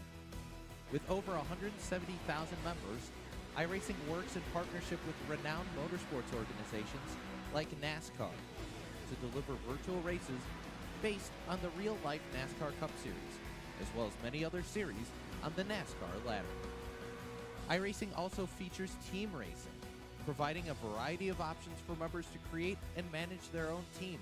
With over 170,000 members, iRacing works in partnership with renowned motorsports organizations like NASCAR to deliver virtual races based on the real-life NASCAR Cup Series, as well as many other series on the NASCAR ladder. iRacing also features team racing, providing a variety of options for members to create and manage their own teams.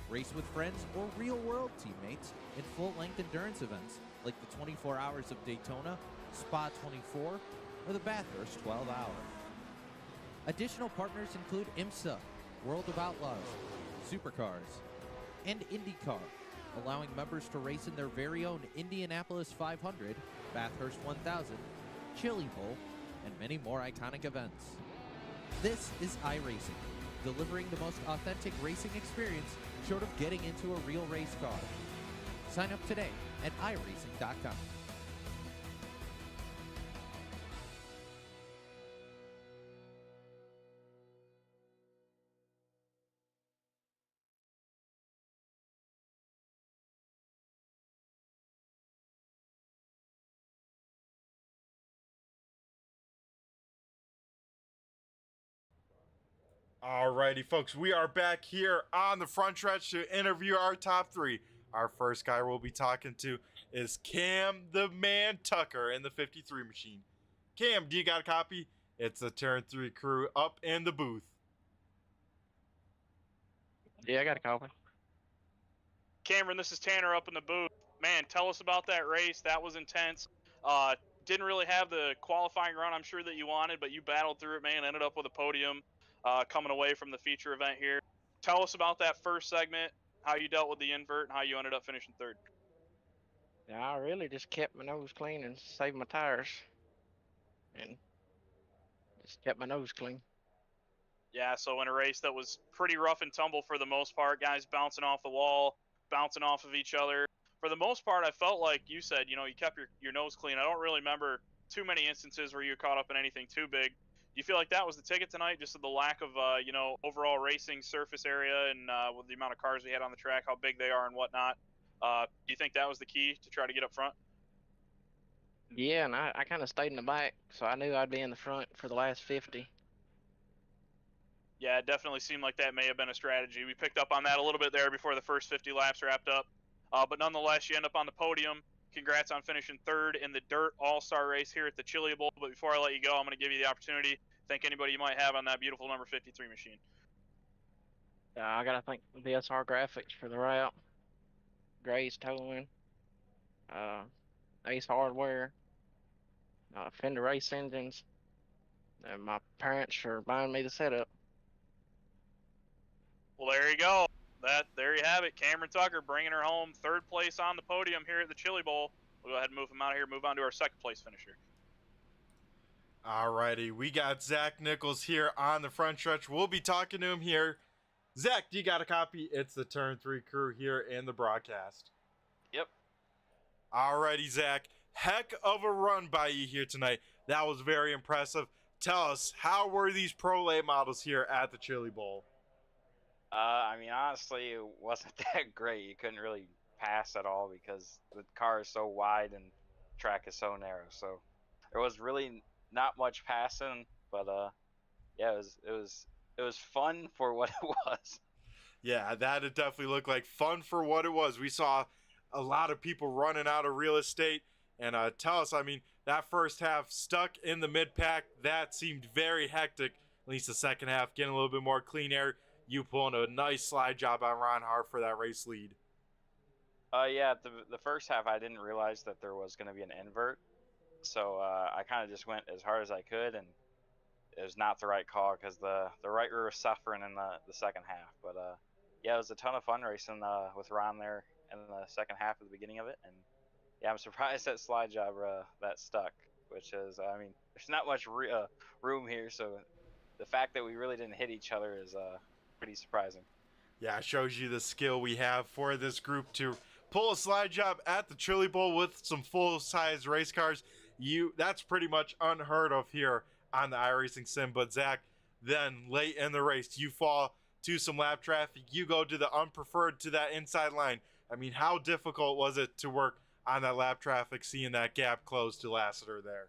Race with friends or real-world teammates in full-length endurance events like the 24 Hours of Daytona, Spa 24, or the Bathurst 12 Hour. Additional partners include IMSA, World of Outlaws, Supercars, and IndyCar, allowing members to race in their very own Indianapolis 500, Bathurst 1000, Chili Bowl, and many more iconic events. This is iRacing, delivering the most authentic racing experience short of getting into a real race car. Sign up today at iRacing.com. Alrighty, folks, we are back here on the front stretch to interview our top three. Our first guy we'll be talking to is Cam the Man Tucker in the 53 machine. Cam, do you got a copy? It's the Turn 3 crew up in the booth. Yeah, I got a copy. Cameron, this is Tanner up in the booth. Man, tell us about that race. That was intense. Didn't really have the qualifying run I'm sure that you wanted, but you battled through it, man. Ended up with a podium coming away from the feature event here. Tell us about that first segment, how you dealt with the invert, and how you ended up finishing third. Yeah, I really just kept my nose clean and saved my tires. And just kept my nose clean. Yeah, so in a race that was pretty rough and tumble for the most part, guys bouncing off the wall, bouncing off of each other. For the most part, I felt like you said, you kept your nose clean. I don't really remember too many instances where you caught up in anything too big. Do you feel like that was the ticket tonight, just the lack of, overall racing surface area and with the amount of cars we had on the track, how big they are and whatnot? Do you think that was the key to try to get up front? Yeah, and I kind of stayed in the back, so I knew I'd be in the front for the last 50. Yeah, it definitely seemed like that may have been a strategy. We picked up on that a little bit there before the first 50 laps wrapped up. But nonetheless, you end up on the podium. Congrats on finishing third in the Dirt All-Star race here at the Chili Bowl. But before I let you go, I'm going to give you the opportunity to thank anybody you might have on that beautiful number 53 machine. I got to thank VSR Graphics for the route, Gray's Towing, Ace Hardware, Fender Race Engines, and my parents for buying me the setup. Well, there you go. There you have it. Cameron Tucker bringing her home, third place on the podium here at the Chili Bowl. We'll go ahead and move him out of here, move on to our second place finisher. Alrighty, we got Zach Nichols here on the front stretch. We'll be talking to him here. Zach, do you got a copy? It's the Turn 3 crew here in the broadcast. Yep. Alrighty, Zach. Heck of a run by you here tonight. That was very impressive. Tell us, how were these Pro late models here at the Chili Bowl? Honestly, it wasn't that great. You couldn't really pass at all because the car is so wide and the track is so narrow. So there was really not much passing, but yeah, it was fun for what it was. Yeah, that it definitely looked like fun for what it was. We saw a lot of people running out of real estate. And tell us, that first half stuck in the mid-pack, that seemed very hectic. At least the second half, getting a little bit more clean air. You pulling a nice slide job on Ron Hart for that race lead. Yeah, the first half I didn't realize that there was going to be an invert. So I kind of just went as hard as I could, and it was not the right call because the right rear was suffering in the second half. But yeah, it was a ton of fun racing with Ron there in the second half of the beginning of it. And yeah, I'm surprised that slide job that stuck, which is, there's not much room here. So the fact that we really didn't hit each other is pretty surprising. Yeah, it shows you the skill we have for this group to pull a slide job at the Chili Bowl with some full-size race cars. That's pretty much unheard of here on the iRacing sim. But Zach, then late in the race, you fall to some lap traffic. You go to the unpreferred to that inside line. I mean, how difficult was it to work on that lap traffic, seeing that gap close to Lassiter there?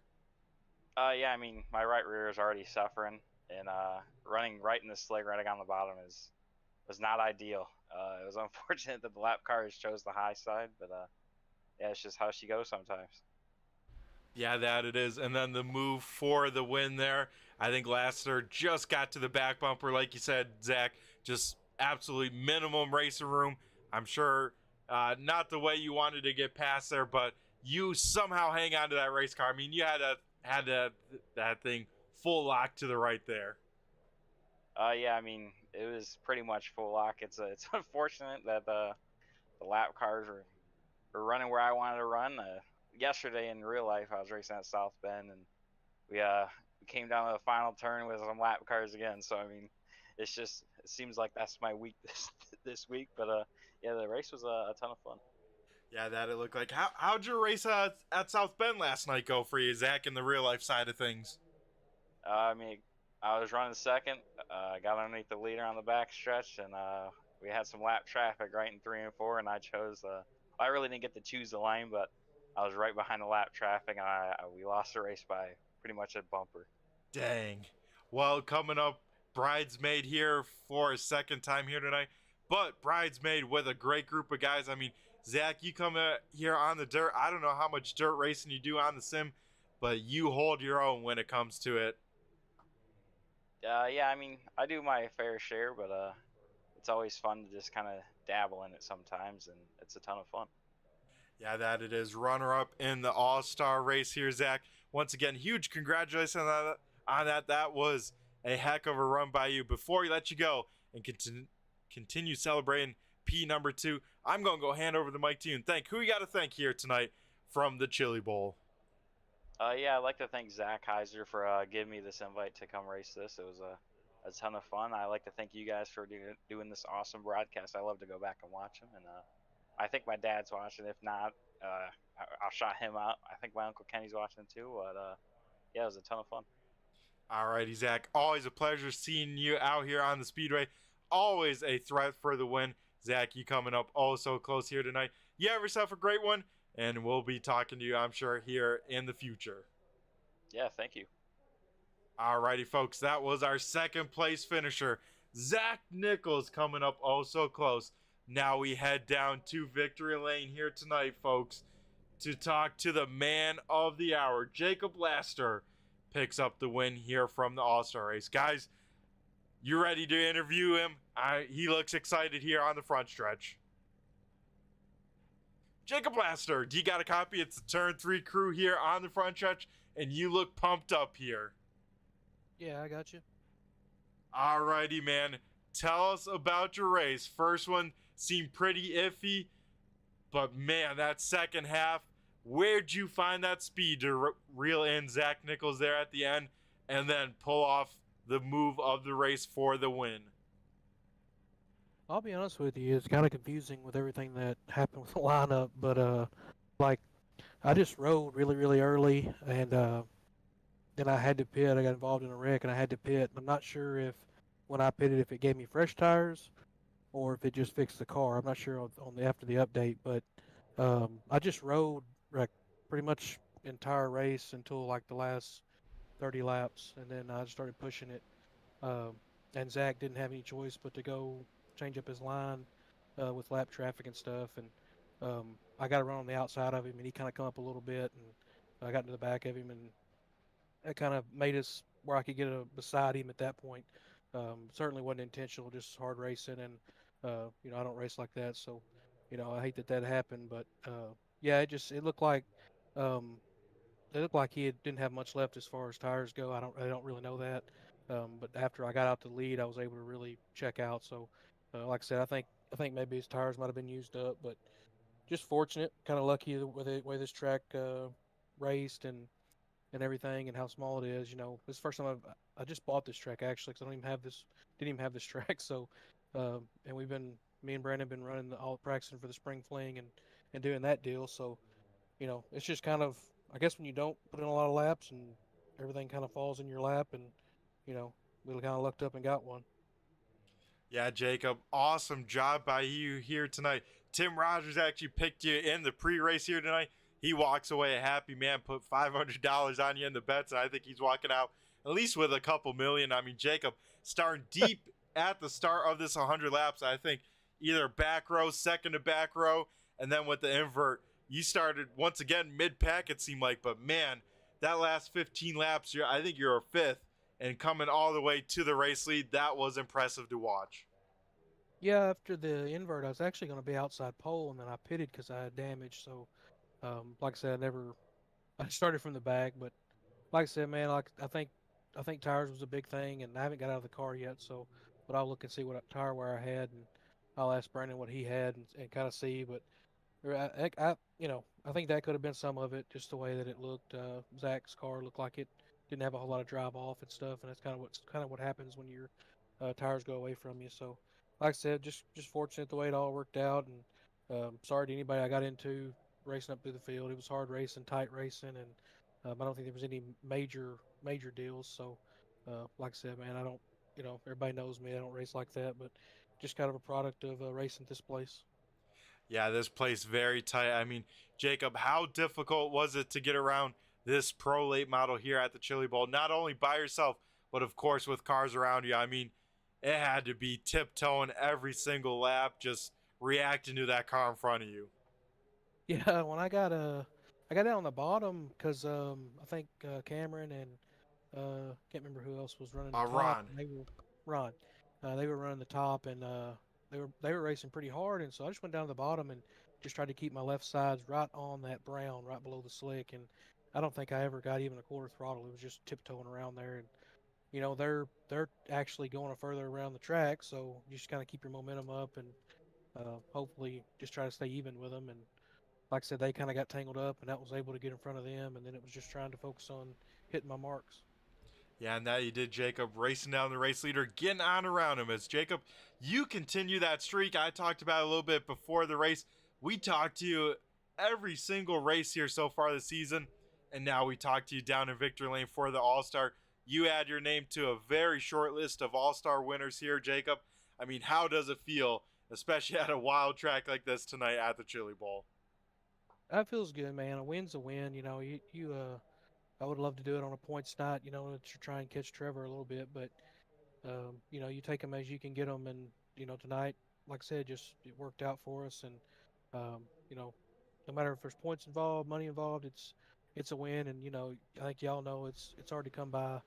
Yeah, I mean, my right rear is already suffering, and running right in the slick right on the bottom was not ideal. It was unfortunate that the lap cars chose the high side, but yeah, it's just how she goes sometimes. Yeah, that it is. And then the move for the win there. I think Lassiter just got to the back bumper, like you said, Zach. Just absolutely minimum racing room. I'm sure not the way you wanted to get past there, but you somehow hang on to that race car. I mean, you had that thing full lock to the right there. Yeah, I mean, it was pretty much full lock. It's unfortunate that the lap cars were running where I wanted to run. Yesterday in real life, I was racing at South Bend, and we came down to the final turn with some lap cars again. So I mean, it seems like that's my week this week. But yeah, the race was a ton of fun. Yeah, that it looked like. How'd your race at South Bend last night go for you, Zach, in the real life side of things? I mean, I was running second. Got underneath the leader on the back stretch, and we had some lap traffic right in 3 and 4, and I chose I really didn't get to choose the line, but I was right behind the lap traffic, and we lost the race by pretty much a bumper. Dang. Well, coming up, Bridesmaid here for a second time here tonight, but Bridesmaid with a great group of guys. I mean, Zach, you come here on the dirt. I don't know how much dirt racing you do on the sim, but you hold your own when it comes to it. Yeah, I mean, I do my fair share, but it's always fun to just kind of dabble in it sometimes, and it's a ton of fun. Yeah, that it is. Runner-up in the All-Star race here, Zach. Once again, huge congratulations on that. That was a heck of a run by you. Before we let you go and continue celebrating P number 2, I'm going to go hand over the mic to you and thank who you got to thank here tonight from the Chili Bowl. Yeah, I'd like to thank Zach Heiser for giving me this invite to come race this. It was a ton of fun. I'd like to thank you guys for doing this awesome broadcast. I love to go back and watch them, and I think my dad's watching. If not, I'll shout him out. I think my Uncle Kenny's watching too, but yeah, it was a ton of fun. All righty, Zach. Always a pleasure seeing you out here on the Speedway. Always a threat for the win. Zach, you coming up oh so close here tonight. You have yourself a great one, and we'll be talking to you, I'm sure, here in the future. Yeah, thank you. All righty, folks. That was our second place finisher, Zach Nichols, coming up oh so close. Now we head down to victory lane here tonight, folks, to talk to the man of the hour. Jacob Laster picks up the win here from the All-Star race. Guys, you ready to interview him? He looks excited here on the front stretch. Jacob Laster, do you got a copy? It's the Turn 3 crew here on the front stretch, and you look pumped up here. Yeah, I got you. All righty, man. Tell us about your race. First one seemed pretty iffy, but man, that second half, where'd you find that speed to reel in Zach Nichols there at the end and then pull off the move of the race for the win? I'll be honest with you, it's kind of confusing with everything that happened with the lineup, but like I just rode really, really early, and then I had to pit. I got involved in a wreck, and I had to pit. I'm not sure if when I pitted, if it gave me fresh tires or if it just fixed the car. I'm not sure on the after the update, but I just rode like pretty much entire race until like the last 30 laps, and then I started pushing it. And Zach didn't have any choice but to go change up his line with lap traffic and stuff, and I got to run on the outside of him, and he kind of come up a little bit, and I got into the back of him, and that kind of made us where I could get beside him at that point. Certainly wasn't intentional, just hard racing, and you know, I don't race like that, so you know, I hate that happened, but yeah, it looked like he didn't have much left as far as tires go. I don't really know that, but after I got out to lead, I was able to really check out. So, like I said, I think maybe his tires might have been used up, but just fortunate, kind of lucky with the way this track raced and everything, and how small it is. You know, this is the first time I just bought this track actually, because I didn't even have this track. So, and me and Brandon been running all practicing for the spring fling and doing that deal. So, you know, it's just kind of, I guess when you don't put in a lot of laps and everything kind of falls in your lap, and you know, we kind of lucked up and got one. Yeah, Jacob, awesome job by you here tonight. Tim Rogers actually picked you in the pre-race here tonight. He walks away a happy man, put $500 on you in the bets, and I think he's walking out at least with a couple million. I mean, Jacob, starting deep at the start of this 100 laps, I think either back row, second to back row, and then with the invert, you started once again mid-pack, it seemed like, but man, that last 15 laps, I think you're a fifth, and coming all the way to the race lead, that was impressive to watch. Yeah, after the invert, I was actually going to be outside pole, and then I pitted because I had damage. So, like I said, I started from the back, but like I said, man, like I think tires was a big thing, and I haven't got out of the car yet. So, but I'll look and see what tire wear I had, and I'll ask Brandon what he had, and kind of see. But you know, I think that could have been some of it, just the way that it looked. Zach's car looked like it didn't have a whole lot of drive off and stuff, and that's kind of what happens when your tires go away from you. So, like I said, just fortunate the way it all worked out, and sorry to anybody I got into racing up through the field. It was hard racing, tight racing, and I don't think there was any major deals. So, like I said, man, I don't, you know, everybody knows me. I don't race like that, but just kind of a product of racing at this place. Yeah, this place very tight. I mean, Jacob, how difficult was it to get around this pro late model here at the Chili Bowl? Not only by yourself, but of course with cars around you. I mean, it had to be tiptoeing every single lap, just reacting to that car in front of you. Yeah, when I got down on the bottom because I think Cameron and can't remember who else was running the top. Ron. And Ron. They were running the top, and they were racing pretty hard, and so I just went down to the bottom and just tried to keep my left sides right on that brown, right below the slick, and I don't think I ever got even a quarter throttle. It was just tiptoeing around there, and you know they're actually going further around the track, so you just kind of keep your momentum up and hopefully just try to stay even with them. And like I said, they kind of got tangled up, and that was able to get in front of them, and then it was just trying to focus on hitting my marks. Yeah, and that you did, Jacob, racing down the race leader, getting on around him. As Jacob, you continue that streak I talked about a little bit before the race. We talked to you every single race here so far this season, and now we talk to you down in victory lane for the All-Star. You add your name to a very short list of All-Star winners here, Jacob. I mean, how does it feel, especially at a wild track like this tonight at the Chili Bowl? That feels good, man. A win's a win. You know, I would love to do it on a points night, you know, to try and catch Trevor a little bit, but you know, you take them as you can get them, and you know, tonight, like I said, just it worked out for us, and you know, no matter if there's points involved, money involved, it's a win, and you know, I think y'all know it's hard to come by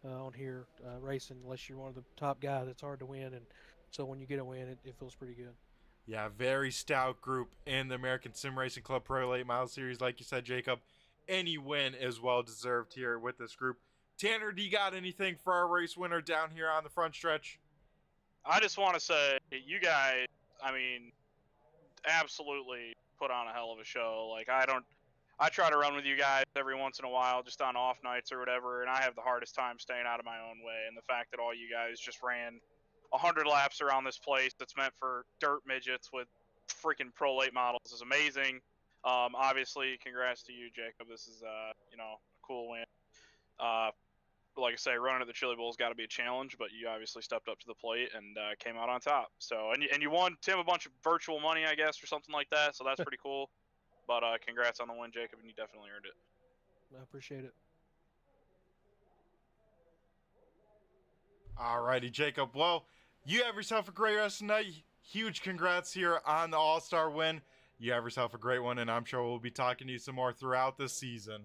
on here racing unless you're one of the top guys. It's hard to win, and so when you get a win, it feels pretty good. Yeah, very stout group in the American Sim Racing Club Pro Late Model Series. Like you said, Jacob, any win is well deserved here with this group. Tanner, do you got anything for our race winner down here on the front stretch? I just want to say, you guys, I mean, absolutely put on a hell of a show. Like, I try to run with you guys every once in a while, just on off nights or whatever, and I have the hardest time staying out of my own way. And the fact that all you guys just ran 100 laps around this place that's meant for dirt midgets with freaking pro late models is amazing. Obviously, congrats to you, Jacob. This is, you know, a cool win. Like I say, running at the Chili Bowl's got to be a challenge, but you obviously stepped up to the plate and came out on top. So, and you won Tim a bunch of virtual money, I guess, or something like that. So that's pretty cool. But congrats on the win, Jacob, and you definitely earned it. I appreciate it. Alrighty, Jacob. Well, you have yourself a great rest of the night. Huge congrats here on the All-Star win. You have yourself a great one, and I'm sure we'll be talking to you some more throughout the season.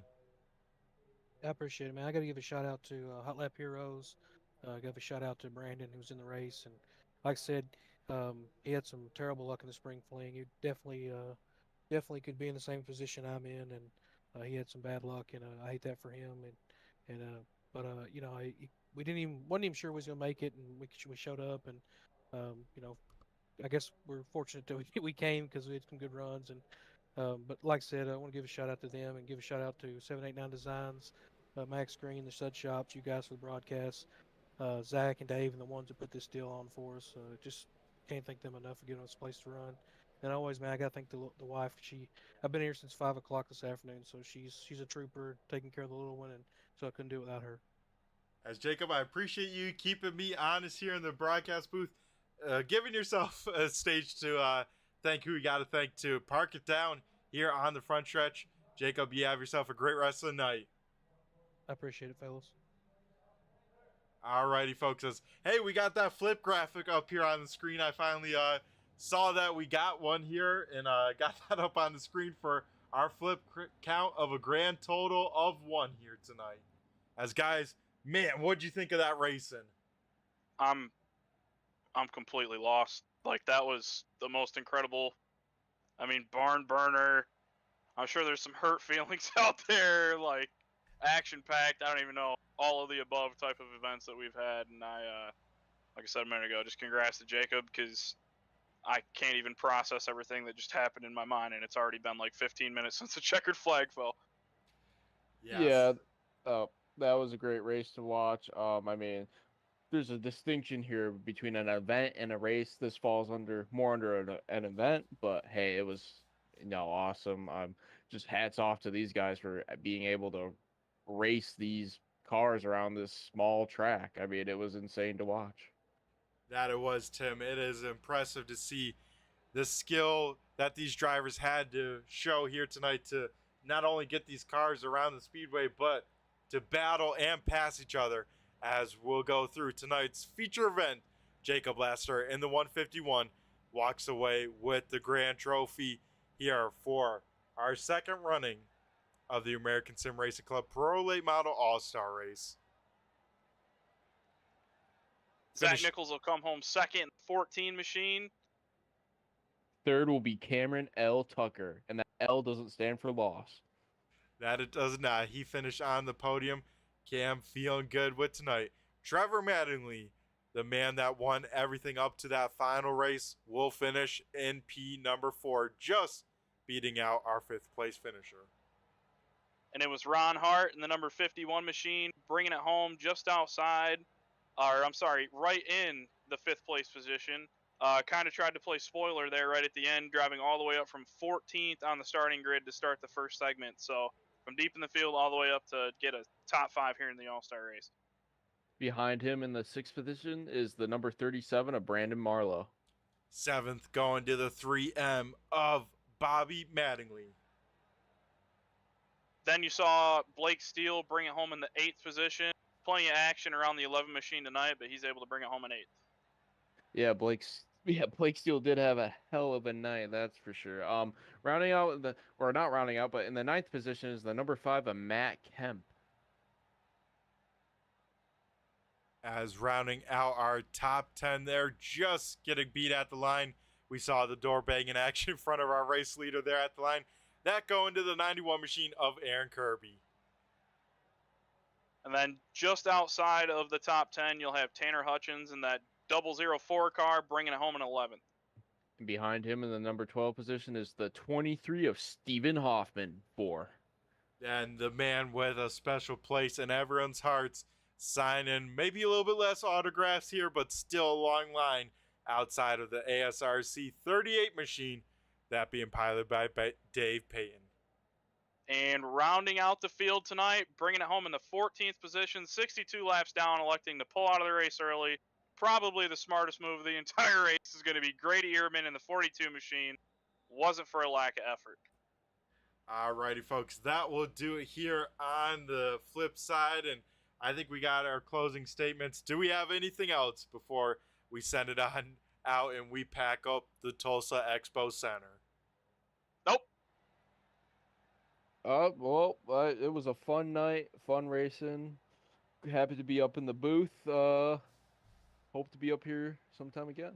I appreciate it, man. I got to give a shout out to Hot Lap Heroes. Give a shout out to Brandon, who was in the race, and like I said, he had some terrible luck in the spring fling. He definitely could be in the same position I'm in, and he had some bad luck, and I hate that for him. And but you know, we wasn't even sure we was gonna make it, and we showed up, and you know, I guess we're fortunate that we came because we had some good runs, and but like I said, I want to give a shout out to them and give a shout out to 789 Designs, Max Green, the Stud Shops, you guys for the broadcast, Zach and Dave, and the ones that put this deal on for us. Just can't thank them enough for giving us a place to run. And always, man, I gotta thank the wife. I've been here since 5 o'clock this afternoon, so she's a trooper, taking care of the little one and so I couldn't do it without her. As Jacob, I appreciate you keeping me honest here in the broadcast booth, giving yourself a stage to thank who you got to thank to park it down here on the front stretch. Jacob, you have yourself a great wrestling night. I appreciate it, fellas. Alrighty, folks. Hey, we got that flip graphic up here on the screen. I finally saw that we got one here and got that up on the screen for our flip count of a grand total of 1 here tonight. As guys, man, what'd you think of that racing? I'm completely lost. Like, that was the most incredible. I mean, barn burner. I'm sure there's some hurt feelings out there, like action packed. I don't even know, all of the above type of events that we've had. And like I said a minute ago, just congrats to Jacob, because I can't even process everything that just happened in my mind, and it's already been like 15 minutes since the checkered flag fell. Yes. Yeah, that was a great race to watch. I mean, there's a distinction here between an event and a race. This falls more under an event, but hey, it was awesome. Just hats off to these guys for being able to race these cars around this small track. I mean, it was insane to watch. That it was, Tim. It is impressive to see the skill that these drivers had to show here tonight to not only get these cars around the speedway, but to battle and pass each other, as we'll go through tonight's feature event. Jacob Lester in the 151 walks away with the grand trophy here for our second running of the American Sim Racing Club Pro Late Model All-Star Race. Zach Nichols will come home second, 14 machine. Third will be Cameron L. Tucker, and that L doesn't stand for loss. That it does not. He finished on the podium. Cam feeling good with tonight. Trevor Mattingly, the man that won everything up to that final race, will finish in P number 4, just beating out our 5th place finisher. And it was Ron Hart in the number 51 machine, bringing it home just outside, right in the 5th place position. Kind of tried to play spoiler there right at the end, driving all the way up from 14th on the starting grid to start the first segment. So from deep in the field all the way up to get a top 5 here in the All-Star race. Behind him in the 6th position is the number 37 of Brandon Marlowe. 7th going to the 3M of Bobby Mattingly. Then you saw Blake Steele bring it home in the 8th position. Plenty of action around the 11 machine tonight, but he's able to bring it home in 8th. Yeah, Blake Steele did have a hell of a night, that's for sure. Rounding out not rounding out, but in the 9th position is the number 5 of Matt Kemp. As rounding out our top 10 there, just getting beat at the line. We saw the door banging action in front of our race leader there at the line. That going to the 91 machine of Aaron Kirby. And then just outside of the top 10, you'll have Tanner Hutchins in that 004 car, bringing it home in 11th. And behind him in the number 12 position is the 23 of Stephen Hoffman, 4. And the man with a special place in everyone's hearts, signing maybe a little bit less autographs here, but still a long line outside of the ASRC 38 machine, that being piloted by Dave Payton. And rounding out the field tonight, bringing it home in the 14th position, 62 laps down, electing to pull out of the race early. Probably the smartest move of the entire race is going to be Grady Ehrman in the 42 machine. Wasn't for a lack of effort. Alrighty, folks, that will do it here on the flip side, and I think we got our closing statements. Do we have anything else before we send it on out and we pack up the Tulsa Expo Center? Nope. Well, it was a fun night, fun racing. Happy to be up in the booth. Hope to be up here sometime again.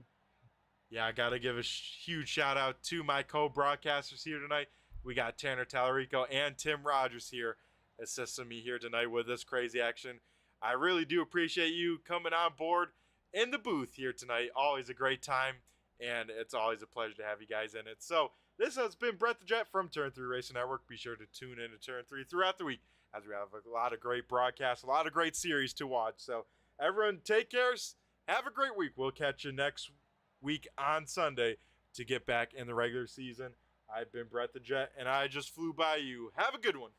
Yeah, I got to give a huge shout out to my co-broadcasters here tonight. We got Tanner Tallarico and Tim Rogers here assisting me here tonight with this crazy action. I really do appreciate you coming on board in the booth here tonight. Always a great time, and it's always a pleasure to have you guys in it. So this has been Brett the Jet from Turn 3 Racing Network. Be sure to tune in to Turn 3 throughout the week, as we have a lot of great broadcasts, a lot of great series to watch. So everyone take care. Have a great week. We'll catch you next week on Sunday to get back in the regular season. I've been Brett the Jet, and I just flew by you. Have a good one.